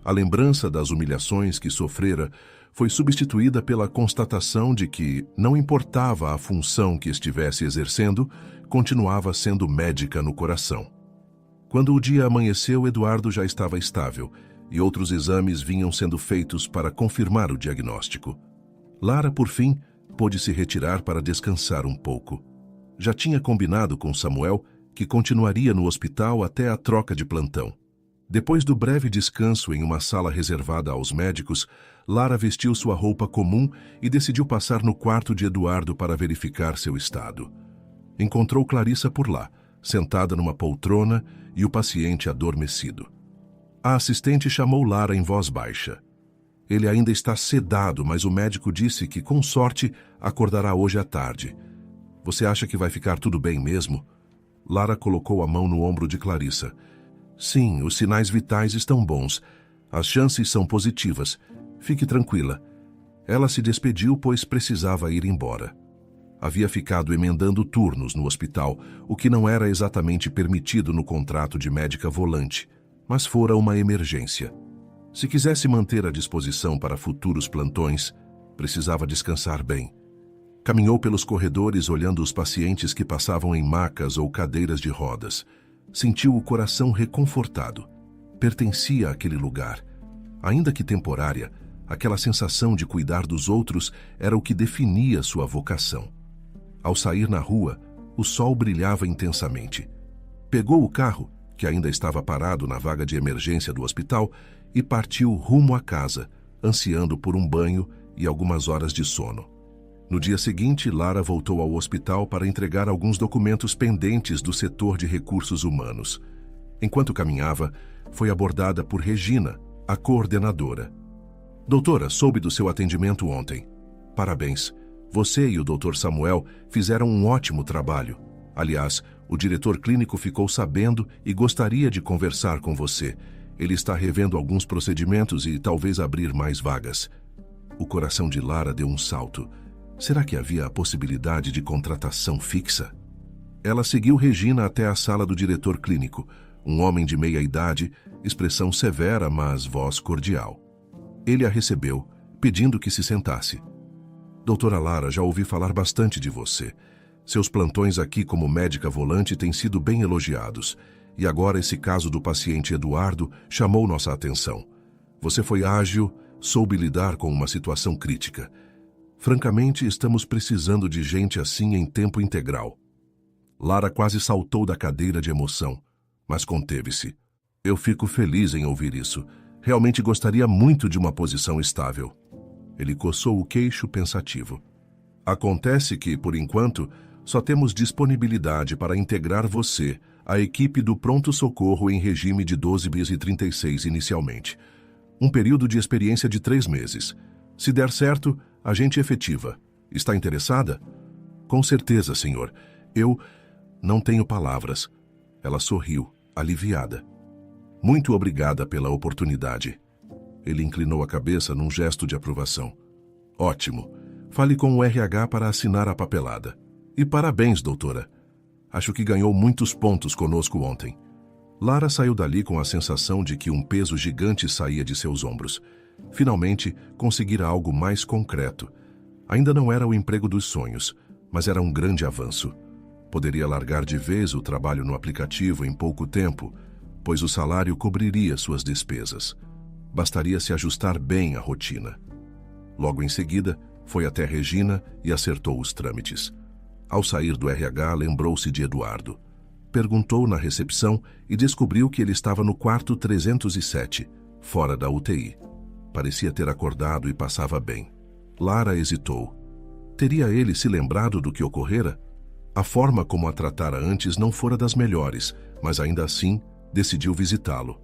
A lembrança das humilhações que sofrera foi substituída pela constatação de que, não importava a função que estivesse exercendo, continuava sendo médica no coração. Quando o dia amanheceu, Eduardo já estava estável e outros exames vinham sendo feitos para confirmar o diagnóstico. Lara, por fim, pôde se retirar para descansar um pouco. Já tinha combinado com Samuel que continuaria no hospital até a troca de plantão. Depois do breve descanso em uma sala reservada aos médicos, Lara vestiu sua roupa comum e decidiu passar no quarto de Eduardo para verificar seu estado. Encontrou Clarissa por lá, sentada numa poltrona e o paciente adormecido. A assistente chamou Lara em voz baixa. Ele ainda está sedado, mas o médico disse que, com sorte, acordará hoje à tarde. Você acha que vai ficar tudo bem mesmo? Lara colocou a mão no ombro de Clarissa. Sim, os sinais vitais estão bons. As chances são positivas. Fique tranquila. Ela se despediu, pois precisava ir embora. Havia ficado emendando turnos no hospital, o que não era exatamente permitido no contrato de médica volante, mas fora uma emergência. Se quisesse manter a disposição para futuros plantões, precisava descansar bem. Caminhou pelos corredores olhando os pacientes que passavam em macas ou cadeiras de rodas. Sentiu o coração reconfortado. Pertencia àquele lugar. Ainda que temporária, aquela sensação de cuidar dos outros era o que definia sua vocação. Ao sair na rua, o sol brilhava intensamente. Pegou o carro, que ainda estava parado na vaga de emergência do hospital, e partiu rumo à casa, ansiando por um banho e algumas horas de sono. No dia seguinte, Lara voltou ao hospital para entregar alguns documentos pendentes do setor de recursos humanos. Enquanto caminhava, foi abordada por Regina, a coordenadora. Doutora, soube do seu atendimento ontem. Parabéns. Você e o Dr. Samuel fizeram um ótimo trabalho. Aliás, o diretor clínico ficou sabendo e gostaria de conversar com você. Ele está revendo alguns procedimentos e talvez abrir mais vagas. O coração de Lara deu um salto. Será que havia a possibilidade de contratação fixa? Ela seguiu Regina até a sala do diretor clínico, um homem de meia idade, expressão severa, mas voz cordial. Ele a recebeu, pedindo que se sentasse. Doutora Lara, já ouvi falar bastante de você. Seus plantões aqui como médica volante têm sido bem elogiados. E agora esse caso do paciente Eduardo chamou nossa atenção. Você foi ágil, soube lidar com uma situação crítica. Francamente, estamos precisando de gente assim em tempo integral. Lara quase saltou da cadeira de emoção, mas conteve-se. Eu fico feliz em ouvir isso. Realmente gostaria muito de uma posição estável. Ele coçou o queixo pensativo. Acontece que, por enquanto, só temos disponibilidade para integrar você à equipe do pronto-socorro em regime de 12 bis e 36 inicialmente. Um período de experiência de 3 meses. Se der certo, a gente efetiva. Está interessada? Com certeza, senhor. Eu não tenho palavras. Ela sorriu, aliviada. Muito obrigada pela oportunidade. Ele inclinou a cabeça num gesto de aprovação. Ótimo. Fale com o RH para assinar a papelada. E parabéns, doutora. Acho que ganhou muitos pontos conosco ontem. Lara saiu dali com a sensação de que um peso gigante saía de seus ombros. Finalmente, conseguira algo mais concreto. Ainda não era o emprego dos sonhos, mas era um grande avanço. Poderia largar de vez o trabalho no aplicativo em pouco tempo, pois o salário cobriria suas despesas. Bastaria se ajustar bem à rotina. Logo em seguida, foi até Regina e acertou os trâmites. Ao sair do RH, lembrou-se de Eduardo. Perguntou na recepção e descobriu que ele estava no quarto 307, fora da UTI. Parecia ter acordado e passava bem. Lara hesitou. Teria ele se lembrado do que ocorrera? A forma como a tratara antes não fora das melhores, mas ainda assim decidiu visitá-lo.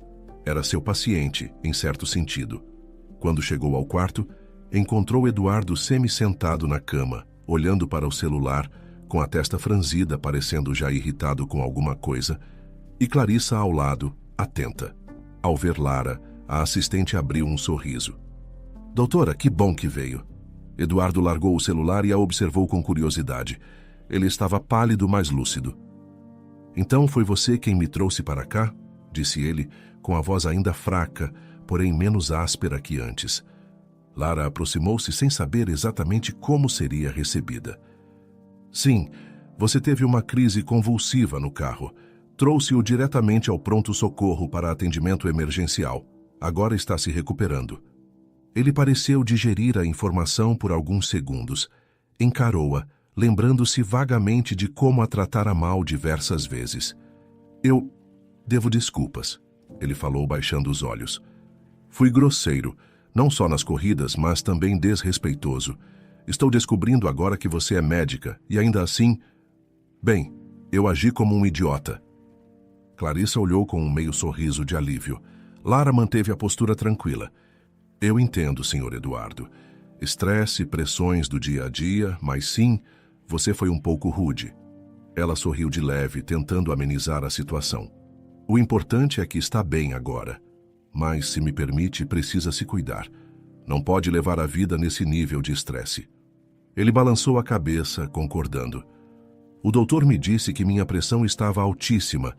Era seu paciente, em certo sentido. Quando chegou ao quarto, encontrou Eduardo semi-sentado na cama, olhando para o celular, com a testa franzida, parecendo já irritado com alguma coisa, e Clarissa ao lado, atenta. Ao ver Lara, a assistente abriu um sorriso. Doutora, que bom que veio. Eduardo largou o celular e a observou com curiosidade. Ele estava pálido, mas lúcido. Então foi você quem me trouxe para cá? Disse ele, com a voz ainda fraca, porém menos áspera que antes. Lara aproximou-se sem saber exatamente como seria recebida. Sim, você teve uma crise convulsiva no carro. Trouxe-o diretamente ao pronto-socorro para atendimento emergencial. Agora está se recuperando. Ele pareceu digerir a informação por alguns segundos. Encarou-a, lembrando-se vagamente de como a tratara mal diversas vezes. Eu devo desculpas, ele falou baixando os olhos. Fui grosseiro, não só nas corridas, mas também desrespeitoso. Estou descobrindo agora que você é médica e ainda assim... Bem, eu agi como um idiota. Clarissa olhou com um meio sorriso de alívio. Lara manteve a postura tranquila. Eu entendo, Sr. Eduardo. Estresse, pressões do dia a dia, mas sim, você foi um pouco rude. Ela sorriu de leve, tentando amenizar a situação. O importante é que está bem agora. Mas, se me permite, precisa se cuidar. Não pode levar a vida nesse nível de estresse. Ele balançou a cabeça, concordando. O doutor me disse que minha pressão estava altíssima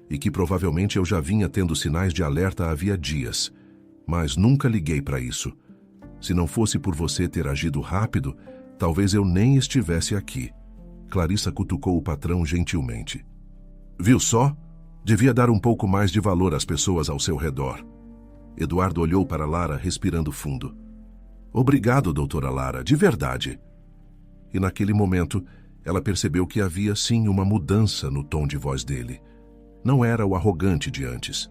e que provavelmente eu já vinha tendo sinais de alerta havia dias. Mas nunca liguei para isso. Se não fosse por você ter agido rápido, Talvez eu nem estivesse aqui. Clarissa cutucou o patrão gentilmente. Viu só? Devia dar um pouco mais de valor às pessoas ao seu redor. Eduardo olhou para Lara, respirando fundo. Obrigado, doutora Lara, de verdade. E naquele momento, ela percebeu que havia sim uma mudança no tom de voz dele. Não era o arrogante de antes.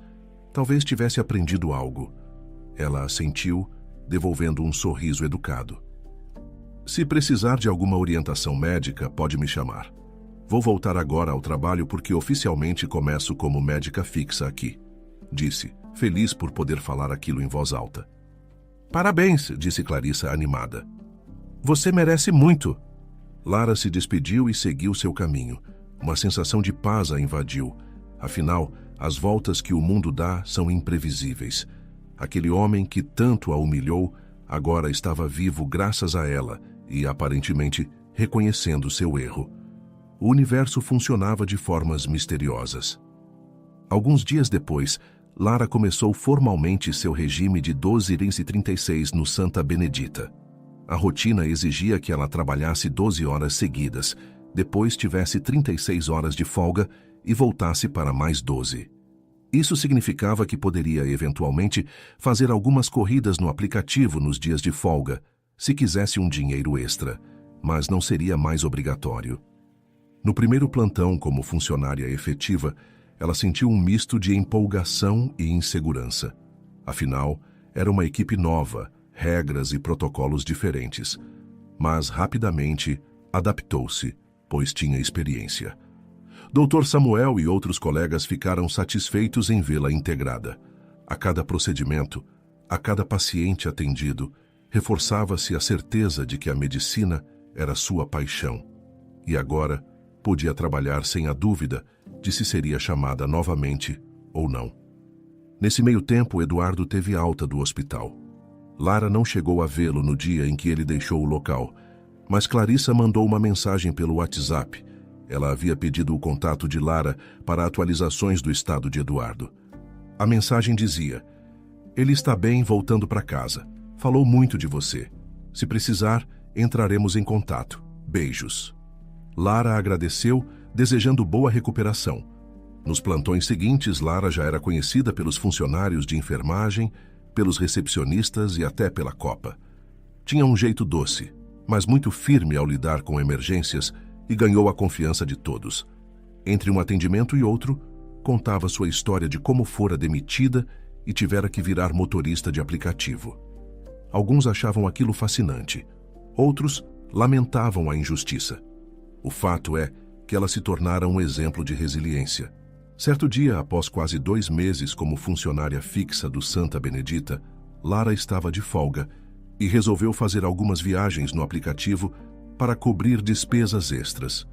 Talvez tivesse aprendido algo. Ela assentiu, devolvendo um sorriso educado. Se precisar de alguma orientação médica, pode me chamar. Vou voltar agora ao trabalho porque oficialmente começo como médica fixa aqui, disse, feliz por poder falar aquilo em voz alta. Parabéns, disse Clarissa animada. Você merece muito. Lara se despediu e seguiu seu caminho. Uma sensação de paz a invadiu. Afinal, as voltas que o mundo dá são imprevisíveis. Aquele homem que tanto a humilhou, agora estava vivo graças a ela e, aparentemente, reconhecendo seu erro. O universo funcionava de formas misteriosas. Alguns dias depois, Lara começou formalmente seu regime de 12h36 no Santa Benedita. A rotina exigia que ela trabalhasse 12 horas seguidas, depois tivesse 36 horas de folga e voltasse para mais 12. Isso significava que poderia, eventualmente, fazer algumas corridas no aplicativo nos dias de folga, se quisesse um dinheiro extra, mas não seria mais obrigatório. No primeiro plantão como funcionária efetiva, ela sentiu um misto de empolgação e insegurança. Afinal, era uma equipe nova, regras e protocolos diferentes. Mas, rapidamente, adaptou-se, pois tinha experiência. Dr. Samuel e outros colegas ficaram satisfeitos em vê-la integrada. A cada procedimento, a cada paciente atendido, reforçava-se a certeza de que a medicina era sua paixão. E agora, podia trabalhar sem a dúvida de se seria chamada novamente ou não. Nesse meio tempo, Eduardo teve alta do hospital. Lara não chegou a vê-lo no dia em que ele deixou o local, mas Clarissa mandou uma mensagem pelo WhatsApp. Ela havia pedido o contato de Lara para atualizações do estado de Eduardo. A mensagem dizia: ele está bem voltando para casa. Falou muito de você. Se precisar, entraremos em contato. Beijos. Lara agradeceu, desejando boa recuperação. Nos plantões seguintes, Lara já era conhecida pelos funcionários de enfermagem, pelos recepcionistas e até pela copa. Tinha um jeito doce, mas muito firme ao lidar com emergências e ganhou a confiança de todos. Entre um atendimento e outro, contava sua história de como fora demitida e tivera que virar motorista de aplicativo. Alguns achavam aquilo fascinante, outros lamentavam a injustiça. O fato é que ela se tornara um exemplo de resiliência. Certo dia, após quase 2 meses como funcionária fixa do Santa Benedita, Lara estava de folga e resolveu fazer algumas viagens no aplicativo para cobrir despesas extras.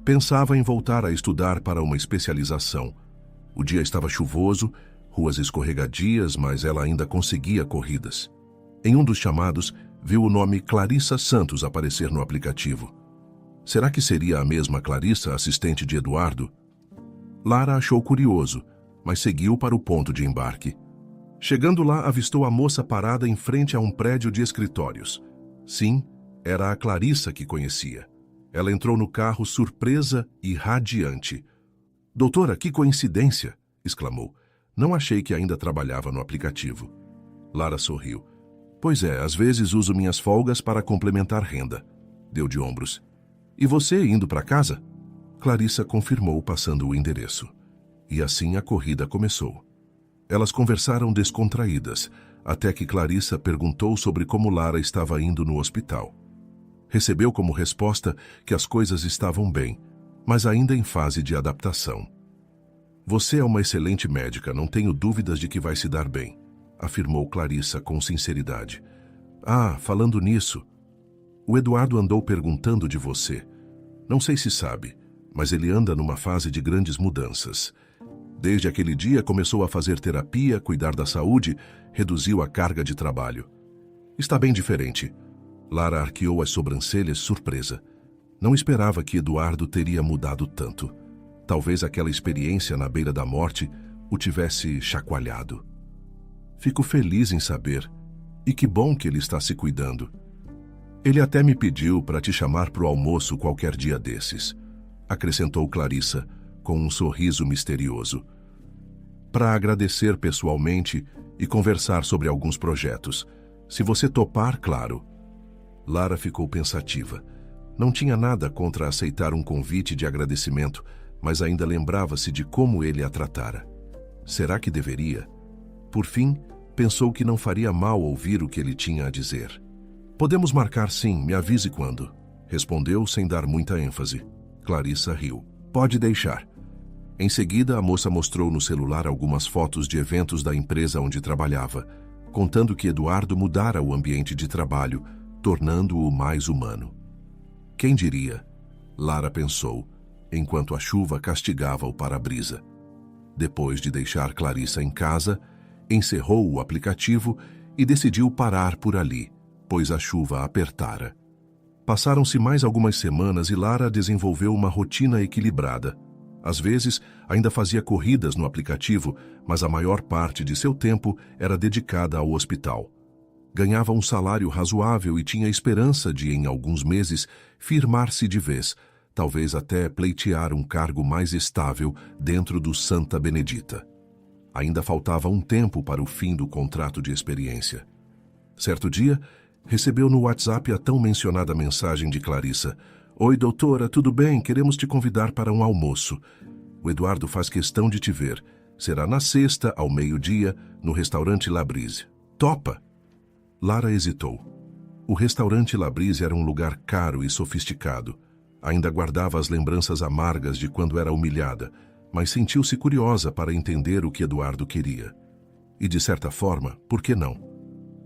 Pensava em voltar a estudar para uma especialização. O dia estava chuvoso, ruas escorregadias, mas ela ainda conseguia corridas. Em um dos chamados, viu o nome Clarissa Santos aparecer no aplicativo. Será que seria a mesma Clarissa, assistente de Eduardo? Lara achou curioso, mas seguiu para o ponto de embarque. Chegando lá, avistou a moça parada em frente a um prédio de escritórios. Sim, era a Clarissa que conhecia. Ela entrou no carro surpresa e radiante. Doutora, que coincidência! Exclamou. Não achei que ainda trabalhava no aplicativo. Lara sorriu. Pois é, às vezes uso minhas folgas para complementar renda. Deu de ombros. E você indo para casa? Clarissa confirmou passando o endereço. E assim a corrida começou. Elas conversaram descontraídas, até que Clarissa perguntou sobre como Lara estava indo no hospital. Recebeu como resposta que as coisas estavam bem, mas ainda em fase de adaptação. Você é uma excelente médica, não tenho dúvidas de que vai se dar bem, afirmou Clarissa com sinceridade. Ah, falando nisso, o Eduardo andou perguntando de você. Não sei se sabe, mas ele anda numa fase de grandes mudanças. Desde aquele dia começou a fazer terapia, cuidar da saúde, reduziu a carga de trabalho. Está bem diferente. Lara arqueou as sobrancelhas, surpresa. Não esperava que Eduardo teria mudado tanto. Talvez aquela experiência na beira da morte o tivesse chacoalhado. Fico feliz em saber. E que bom que ele está se cuidando. Ele até me pediu para te chamar para o almoço qualquer dia desses, acrescentou Clarissa, com um sorriso misterioso. Para agradecer pessoalmente e conversar sobre alguns projetos. Se você topar, claro. Lara ficou pensativa. Não tinha nada contra aceitar um convite de agradecimento, mas ainda lembrava-se de como ele a tratara. Será que deveria? Por fim, pensou que não faria mal ouvir o que ele tinha a dizer. Podemos marcar sim, me avise quando, respondeu sem dar muita ênfase. Clarissa riu. Pode deixar. Em seguida, a moça mostrou no celular algumas fotos de eventos da empresa onde trabalhava, contando que Eduardo mudara o ambiente de trabalho, tornando-o mais humano. Quem diria? Lara pensou, enquanto a chuva castigava o para-brisa. Depois de deixar Clarissa em casa, encerrou o aplicativo e decidiu parar por ali, pois a chuva apertara. Passaram-se mais algumas semanas e Lara desenvolveu uma rotina equilibrada. Às vezes, ainda fazia corridas no aplicativo, mas a maior parte de seu tempo era dedicada ao hospital. Ganhava um salário razoável e tinha esperança de, em alguns meses, firmar-se de vez, talvez até pleitear um cargo mais estável dentro do Santa Benedita. Ainda faltava um tempo para o fim do contrato de experiência. Certo dia, recebeu no WhatsApp a tão mencionada mensagem de Clarissa. Oi, doutora, tudo bem? Queremos te convidar para um almoço. O Eduardo faz questão de te ver. Será na sexta, ao meio-dia, no restaurante Labrise. Topa? Lara hesitou. O restaurante Labrise era um lugar caro e sofisticado. Ainda guardava as lembranças amargas de quando era humilhada, mas sentiu-se curiosa para entender o que Eduardo queria. E, de certa forma, por que não?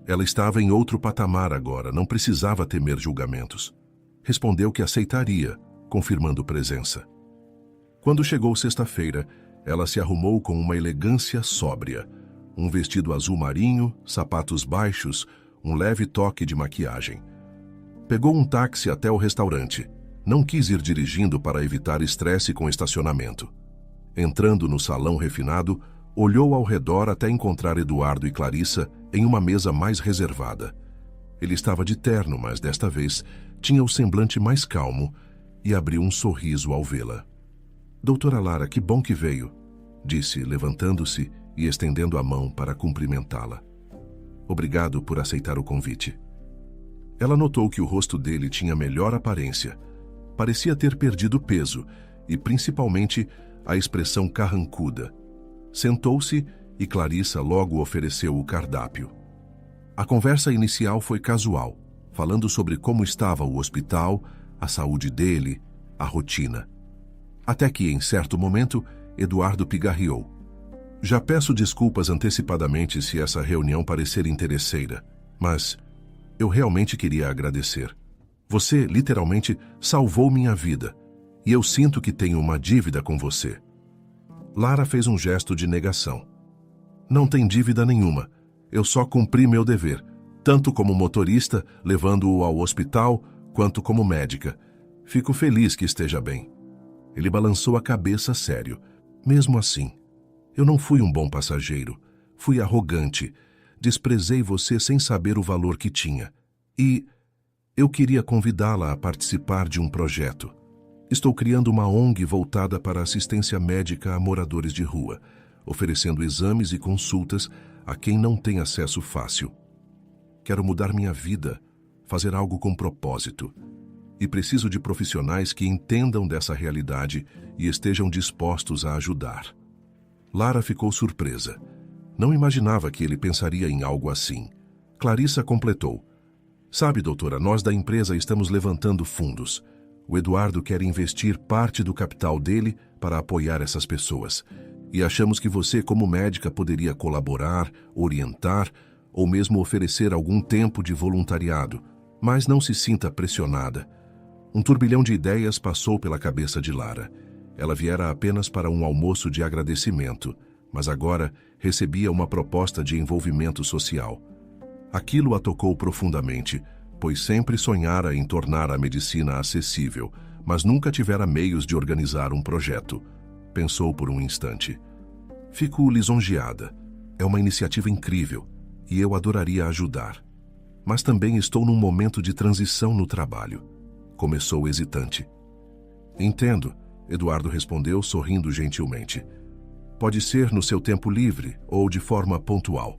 Ela estava em outro patamar agora, não precisava temer julgamentos. Respondeu que aceitaria, confirmando presença. Quando chegou sexta-feira, ela se arrumou com uma elegância sóbria. Um vestido azul marinho, sapatos baixos, um leve toque de maquiagem. Pegou um táxi até o restaurante. Não quis ir dirigindo para evitar estresse com estacionamento. Entrando no salão refinado, olhou ao redor até encontrar Eduardo e Clarissa em uma mesa mais reservada. Ele estava de terno, mas desta vez tinha o semblante mais calmo e abriu um sorriso ao vê-la. Doutora Lara, que bom que veio, disse, levantando-se e estendendo a mão para cumprimentá-la. Obrigado por aceitar o convite. Ela notou que o rosto dele tinha melhor aparência. Parecia ter perdido peso e, principalmente, a expressão carrancuda. Sentou-se e Clarissa logo ofereceu o cardápio. A conversa inicial foi casual, falando sobre como estava o hospital, a saúde dele, a rotina. Até que, em certo momento, Eduardo pigarreou. Já peço desculpas antecipadamente se essa reunião parecer interesseira, mas eu realmente queria agradecer. Você, literalmente, salvou minha vida, e eu sinto que tenho uma dívida com você. Lara fez um gesto de negação. Não tem dívida nenhuma. Eu só cumpri meu dever, tanto como motorista, levando-o ao hospital, quanto como médica. Fico feliz que esteja bem. Ele balançou a cabeça sério. Mesmo assim, eu não fui um bom passageiro. Fui arrogante. Desprezei você sem saber o valor que tinha. E eu queria convidá-la a participar de um projeto. Estou criando uma ONG voltada para assistência médica a moradores de rua, oferecendo exames e consultas a quem não tem acesso fácil. Quero mudar minha vida, fazer algo com propósito. E preciso de profissionais que entendam dessa realidade e estejam dispostos a ajudar. Lara ficou surpresa. Não imaginava que ele pensaria em algo assim. Clarissa completou. Sabe, doutora, nós da empresa estamos levantando fundos. O Eduardo quer investir parte do capital dele para apoiar essas pessoas. E achamos que você, como médica, poderia colaborar, orientar ou mesmo oferecer algum tempo de voluntariado. Mas não se sinta pressionada. Um turbilhão de ideias passou pela cabeça de Lara. Ela viera apenas para um almoço de agradecimento, mas agora recebia uma proposta de envolvimento social. Aquilo a tocou profundamente, pois sempre sonhara em tornar a medicina acessível, mas nunca tivera meios de organizar um projeto. Pensou por um instante. Fico lisonjeada. É uma iniciativa incrível e eu adoraria ajudar. mas também estou num momento de transição no trabalho. Começou hesitante. Entendo, Eduardo respondeu, sorrindo gentilmente. Pode ser no seu tempo livre ou de forma pontual.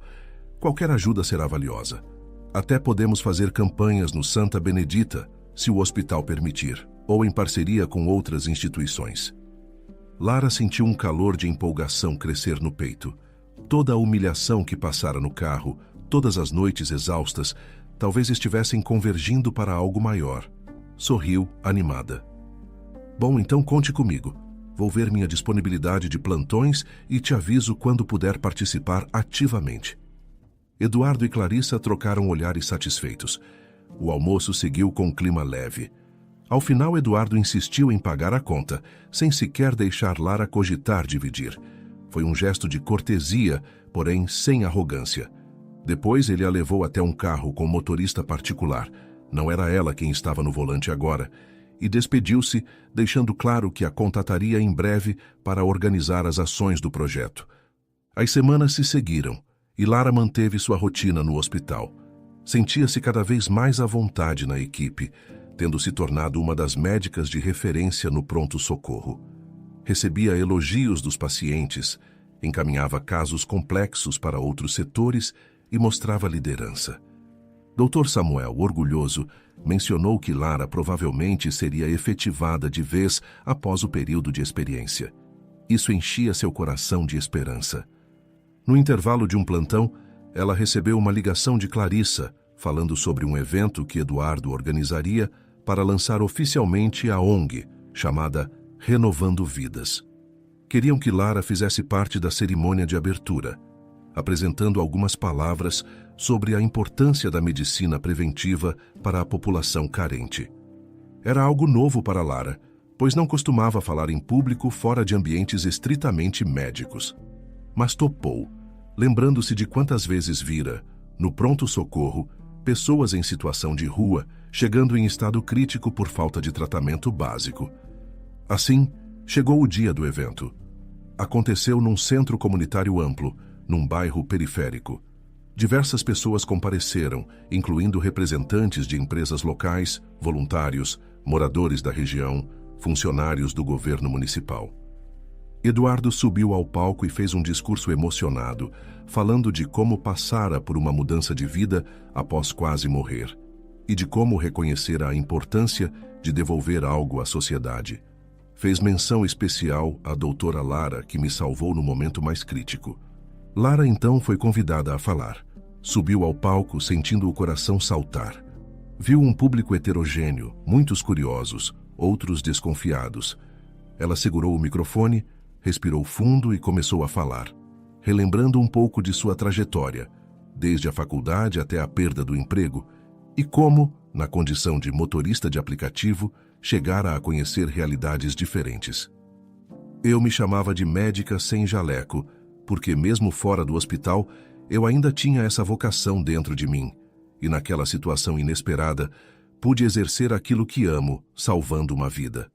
Qualquer ajuda será valiosa. Até podemos fazer campanhas no Santa Benedita, se o hospital permitir, ou em parceria com outras instituições. Lara sentiu um calor de empolgação crescer no peito. Toda a humilhação que passara no carro, todas as noites exaustas, talvez estivessem convergindo para algo maior. Sorriu, animada. Bom, então conte comigo. Vou ver minha disponibilidade de plantões e te aviso quando puder participar ativamente. Eduardo e Clarissa trocaram olhares satisfeitos. O almoço seguiu com um clima leve. Ao final, Eduardo insistiu em pagar a conta, sem sequer deixar Lara cogitar dividir. Foi um gesto de cortesia, porém sem arrogância. Depois ele a levou até um carro com motorista particular. Não era ela quem estava no volante agora. E despediu-se, deixando claro que a contataria em breve para organizar as ações do projeto. As semanas se seguiram e Lara manteve sua rotina no hospital. Sentia-se cada vez mais à vontade na equipe, tendo se tornado uma das médicas de referência no pronto-socorro. Recebia elogios dos pacientes, encaminhava casos complexos para outros setores e mostrava liderança. Dr. Samuel, orgulhoso, mencionou que Lara provavelmente seria efetivada de vez após o período de experiência. Isso enchia seu coração de esperança. No intervalo de um plantão, ela recebeu uma ligação de Clarissa, falando sobre um evento que Eduardo organizaria para lançar oficialmente a ONG, chamada Renovando Vidas. Queriam que Lara fizesse parte da cerimônia de abertura, apresentando algumas palavras sobre a importância da medicina preventiva para a população carente. Era algo novo para Lara, pois não costumava falar em público fora de ambientes estritamente médicos. Mas topou, lembrando-se de quantas vezes vira, no pronto-socorro, pessoas em situação de rua chegando em estado crítico por falta de tratamento básico. Assim, chegou o dia do evento. Aconteceu num centro comunitário amplo, num bairro periférico. Diversas pessoas compareceram, incluindo representantes de empresas locais, voluntários, moradores da região, funcionários do governo municipal. Eduardo subiu ao palco e fez um discurso emocionado, falando de como passara por uma mudança de vida após quase morrer, e de como reconhecer a importância de devolver algo à sociedade. Fez menção especial à doutora Lara, que me salvou no momento mais crítico. Lara então foi convidada a falar. Subiu ao palco sentindo o coração saltar. Viu um público heterogêneo, muitos curiosos, outros desconfiados. Ela segurou o microfone, respirou fundo e começou a falar, relembrando um pouco de sua trajetória, desde a faculdade até a perda do emprego, e como, na condição de motorista de aplicativo, chegara a conhecer realidades diferentes. Eu me chamava de médica sem jaleco, porque mesmo fora do hospital, eu ainda tinha essa vocação dentro de mim, e naquela situação inesperada, pude exercer aquilo que amo, salvando uma vida.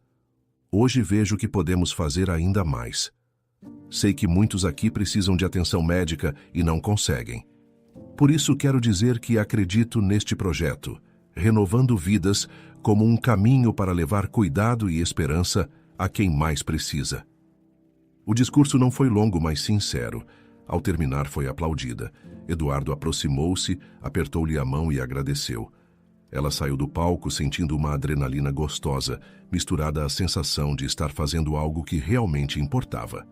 Hoje vejo que podemos fazer ainda mais. Sei que muitos aqui precisam de atenção médica e não conseguem. Por isso quero dizer que acredito neste projeto, Renovando Vidas, como um caminho para levar cuidado e esperança a quem mais precisa. O discurso não foi longo, mas sincero. Ao terminar, foi aplaudida. Eduardo aproximou-se, apertou-lhe a mão e agradeceu. Ela saiu do palco sentindo uma adrenalina gostosa, misturada à sensação de estar fazendo algo que realmente importava.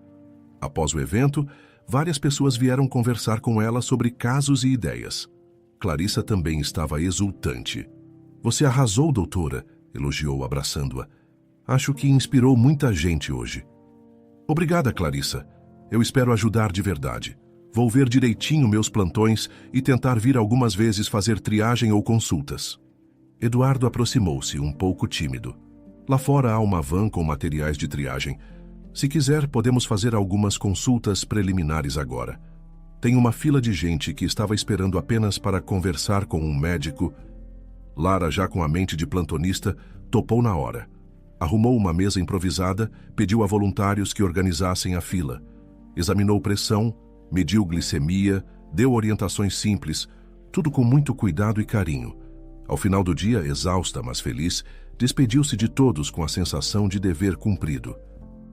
Após o evento, várias pessoas vieram conversar com ela sobre casos e ideias. Clarissa também estava exultante. "Você arrasou, doutora", elogiou abraçando-a. "Acho que inspirou muita gente hoje." "Obrigada, Clarissa. Eu espero ajudar de verdade. Vou ver direitinho meus plantões e tentar vir algumas vezes fazer triagem ou consultas." Eduardo aproximou-se, um pouco tímido. "Lá fora há uma van com materiais de triagem. Se quiser, podemos fazer algumas consultas preliminares agora. Tem uma fila de gente que estava esperando apenas para conversar com um médico." Lara, já com a mente de plantonista, topou na hora. Arrumou uma mesa improvisada, pediu a voluntários que organizassem a fila. Examinou pressão, mediu glicemia, deu orientações simples, tudo com muito cuidado e carinho. Ao final do dia, exausta, mas feliz, despediu-se de todos com a sensação de dever cumprido.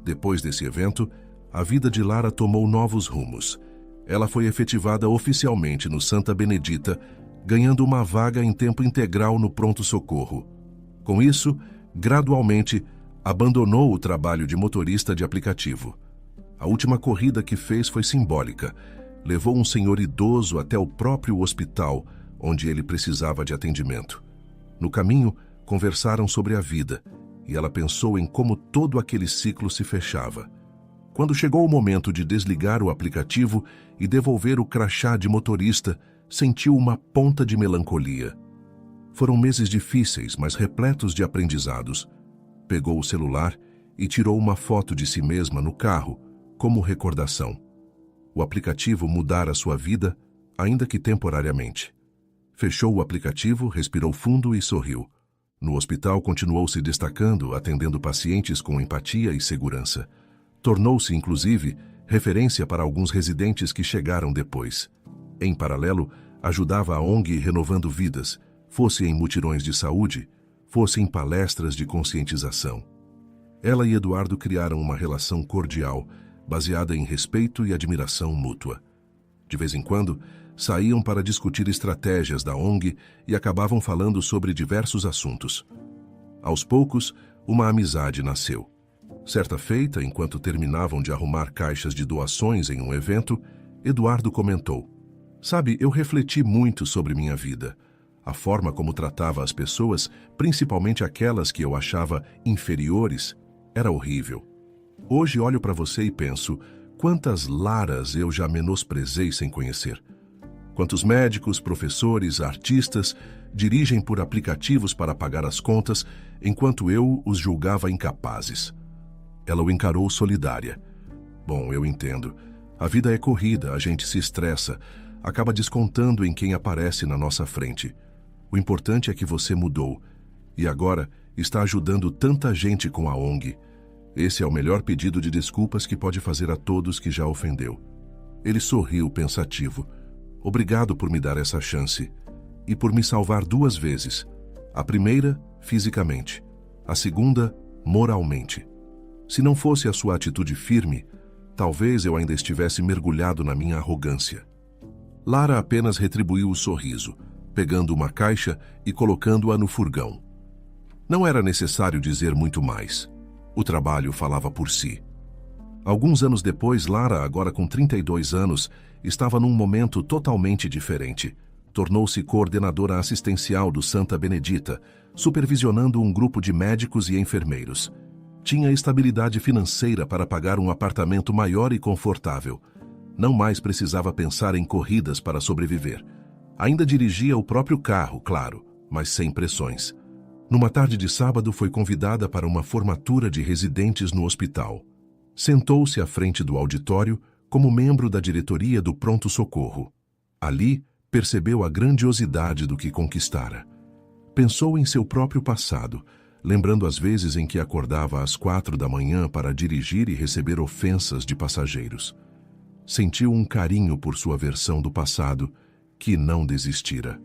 Depois desse evento, a vida de Lara tomou novos rumos. Ela foi efetivada oficialmente no Santa Benedita, ganhando uma vaga em tempo integral no pronto-socorro. Com isso, gradualmente, abandonou o trabalho de motorista de aplicativo. A última corrida que fez foi simbólica. Levou um senhor idoso até o próprio hospital, onde ele precisava de atendimento. No caminho, conversaram sobre a vida, e ela pensou em como todo aquele ciclo se fechava. Quando chegou o momento de desligar o aplicativo e devolver o crachá de motorista, sentiu uma ponta de melancolia. Foram meses difíceis, mas repletos de aprendizados. Pegou o celular e tirou uma foto de si mesma no carro, como recordação. O aplicativo mudara sua vida, ainda que temporariamente. Fechou o aplicativo, respirou fundo e sorriu. No hospital, continuou se destacando, atendendo pacientes com empatia e segurança. Tornou-se, inclusive, referência para alguns residentes que chegaram depois. Em paralelo, ajudava a ONG Renovando Vidas, fosse em mutirões de saúde, fosse em palestras de conscientização. Ela e Eduardo criaram uma relação cordial, baseada em respeito e admiração mútua. De vez em quando, saíam para discutir estratégias da ONG e acabavam falando sobre diversos assuntos. Aos poucos, uma amizade nasceu. Certa feita, enquanto terminavam de arrumar caixas de doações em um evento, Eduardo comentou: "Sabe, eu refleti muito sobre minha vida. A forma como tratava as pessoas, principalmente aquelas que eu achava inferiores, era horrível. Hoje olho para você e penso, quantas Laras eu já menosprezei sem conhecer. Quantos médicos, professores, artistas dirigem por aplicativos para pagar as contas, enquanto eu os julgava incapazes." Ela o encarou solidária. "Bom, eu entendo. A vida é corrida, a gente se estressa, acaba descontando em quem aparece na nossa frente. O importante é que você mudou, e agora está ajudando tanta gente com a ONG. Esse é o melhor pedido de desculpas que pode fazer a todos que já ofendeu." Ele sorriu pensativo. "Obrigado por me dar essa chance. E por me salvar 2 vezes. A primeira, fisicamente. A segunda, moralmente. Se não fosse a sua atitude firme, talvez eu ainda estivesse mergulhado na minha arrogância." Lara apenas retribuiu o sorriso, pegando uma caixa e colocando-a no furgão. Não era necessário dizer muito mais. O trabalho falava por si. Alguns anos depois, Lara, agora com 32 anos, estava num momento totalmente diferente. Tornou-se coordenadora assistencial do Santa Benedita, supervisionando um grupo de médicos e enfermeiros. Tinha estabilidade financeira para pagar um apartamento maior e confortável. Não mais precisava pensar em corridas para sobreviver. Ainda dirigia o próprio carro, claro, mas sem pressões. Numa tarde de sábado, foi convidada para uma formatura de residentes no hospital. Sentou-se à frente do auditório como membro da diretoria do pronto-socorro. Ali, percebeu a grandiosidade do que conquistara. Pensou em seu próprio passado, lembrando as vezes em que acordava às 4 da manhã para dirigir e receber ofensas de passageiros. Sentiu um carinho por sua versão do passado, que não desistira.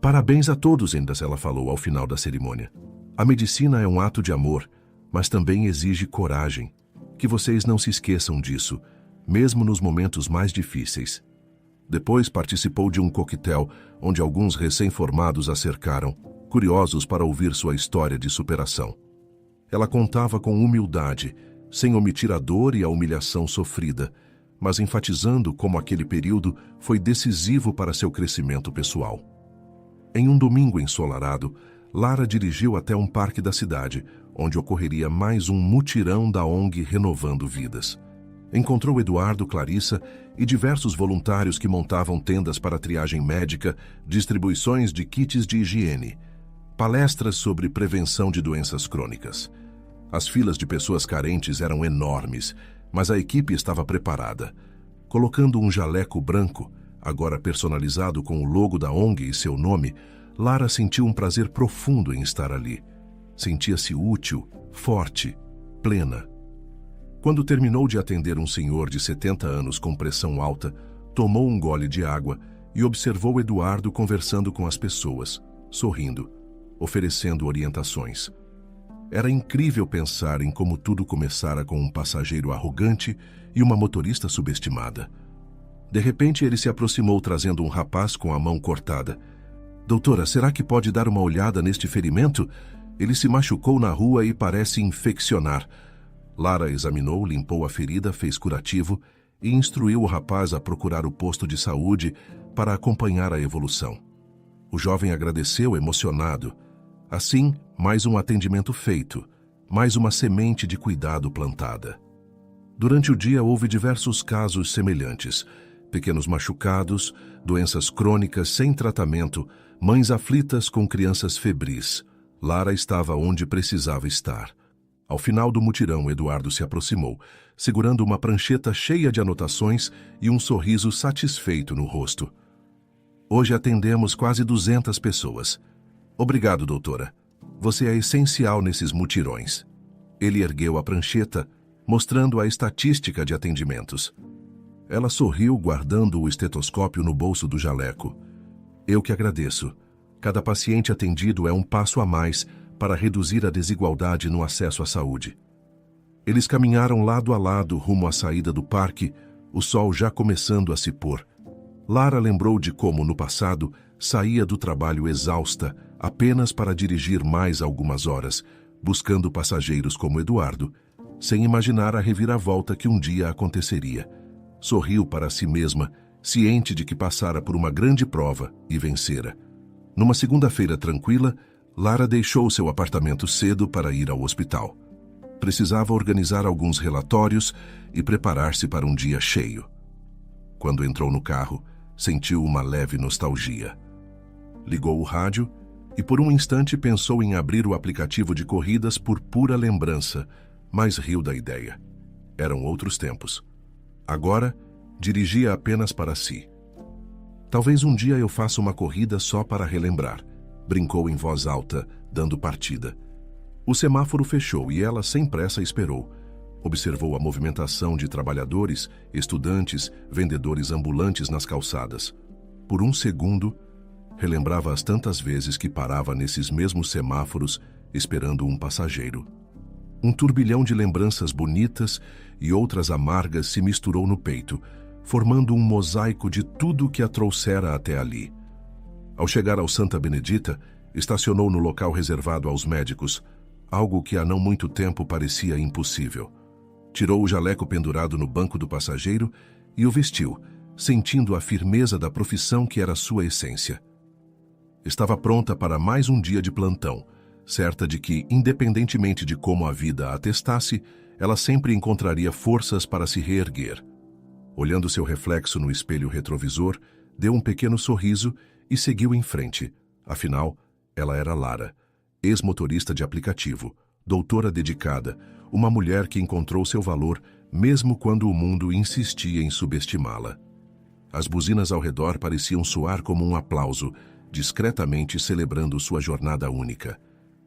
"Parabéns a todos", ainda ela falou ao final da cerimônia. "A medicina é um ato de amor, mas também exige coragem. Que vocês não se esqueçam disso, mesmo nos momentos mais difíceis." Depois participou de um coquetel, onde alguns recém-formados a cercaram, curiosos para ouvir sua história de superação. Ela contava com humildade, sem omitir a dor e a humilhação sofrida, mas enfatizando como aquele período foi decisivo para seu crescimento pessoal. Em um domingo ensolarado, Lara dirigiu até um parque da cidade, onde ocorreria mais um mutirão da ONG Renovando Vidas. Encontrou Eduardo, Clarissa e diversos voluntários que montavam tendas para triagem médica, distribuições de kits de higiene, palestras sobre prevenção de doenças crônicas. As filas de pessoas carentes eram enormes, mas a equipe estava preparada. Colocando um jaleco branco, agora personalizado com o logo da ONG e seu nome, Lara sentiu um prazer profundo em estar ali. Sentia-se útil, forte, plena. Quando terminou de atender um senhor de 70 anos com pressão alta, tomou um gole de água e observou Eduardo conversando com as pessoas, sorrindo, oferecendo orientações. Era incrível pensar em como tudo começara com um passageiro arrogante e uma motorista subestimada. De repente, ele se aproximou trazendo um rapaz com a mão cortada. Doutora, será que pode dar uma olhada neste ferimento? Ele se machucou na rua e parece infeccionar. Lara examinou, limpou a ferida, fez curativo e instruiu o rapaz a procurar o posto de saúde para acompanhar a evolução. O jovem agradeceu, emocionado. Assim, mais um atendimento feito, mais uma semente de cuidado plantada. Durante o dia houve diversos casos semelhantes. Pequenos machucados, doenças crônicas sem tratamento, mães aflitas com crianças febris. Lara estava onde precisava estar. Ao final do mutirão, Eduardo se aproximou, segurando uma prancheta cheia de anotações e um sorriso satisfeito no rosto. Hoje atendemos quase 200 pessoas. Obrigado, doutora. Você é essencial nesses mutirões. Ele ergueu a prancheta, mostrando a estatística de atendimentos. Ela sorriu, guardando o estetoscópio no bolso do jaleco. Eu que agradeço. Cada paciente atendido é um passo a mais para reduzir a desigualdade no acesso à saúde. Eles caminharam lado a lado rumo à saída do parque, o sol já começando a se pôr. Lara lembrou de como, no passado, saía do trabalho exausta apenas para dirigir mais algumas horas, buscando passageiros como Eduardo, sem imaginar a reviravolta que um dia aconteceria. Sorriu para si mesma, ciente de que passara por uma grande prova e vencera. Numa segunda-feira tranquila, Lara deixou seu apartamento cedo para ir ao hospital. Precisava organizar alguns relatórios e preparar-se para um dia cheio. Quando entrou no carro, sentiu uma leve nostalgia. Ligou o rádio e por um instante pensou em abrir o aplicativo de corridas por pura lembrança, mas riu da ideia. Eram outros tempos. Agora, dirigia apenas para si. Talvez um dia eu faça uma corrida só para relembrar, brincou em voz alta, dando partida. O semáforo fechou e ela sem pressa esperou. Observou a movimentação de trabalhadores, estudantes, vendedores ambulantes nas calçadas. Por um segundo, relembrava as tantas vezes que parava nesses mesmos semáforos esperando um passageiro. Um turbilhão de lembranças bonitas e outras amargas se misturou no peito, formando um mosaico de tudo que a trouxera até ali. Ao chegar ao Santa Benedita, estacionou no local reservado aos médicos, algo que há não muito tempo parecia impossível. Tirou o jaleco pendurado no banco do passageiro e o vestiu, sentindo a firmeza da profissão que era sua essência. Estava pronta para mais um dia de plantão, certa de que, independentemente de como a vida a atestasse, ela sempre encontraria forças para se reerguer. Olhando seu reflexo no espelho retrovisor, deu um pequeno sorriso e seguiu em frente. Afinal, ela era Lara, ex-motorista de aplicativo, doutora dedicada, uma mulher que encontrou seu valor mesmo quando o mundo insistia em subestimá-la. As buzinas ao redor pareciam soar como um aplauso, discretamente celebrando sua jornada única.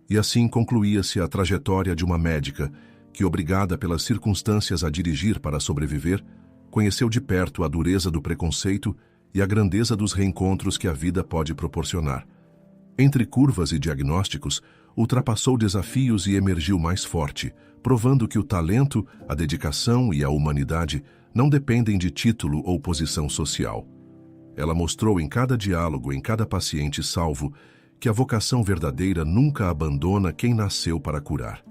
E assim concluía-se a trajetória de uma médica que, obrigada pelas circunstâncias a dirigir para sobreviver, conheceu de perto a dureza do preconceito e a grandeza dos reencontros que a vida pode proporcionar. Entre curvas e diagnósticos, ultrapassou desafios e emergiu mais forte, provando que o talento, a dedicação e a humanidade não dependem de título ou posição social. Ela mostrou em cada diálogo, em cada paciente salvo, que a vocação verdadeira nunca abandona quem nasceu para curar.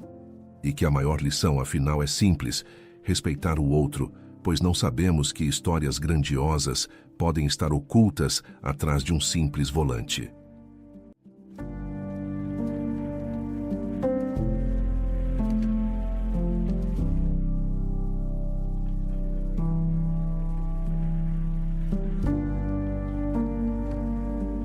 E que a maior lição, afinal, é simples: respeitar o outro, pois não sabemos que histórias grandiosas podem estar ocultas atrás de um simples volante.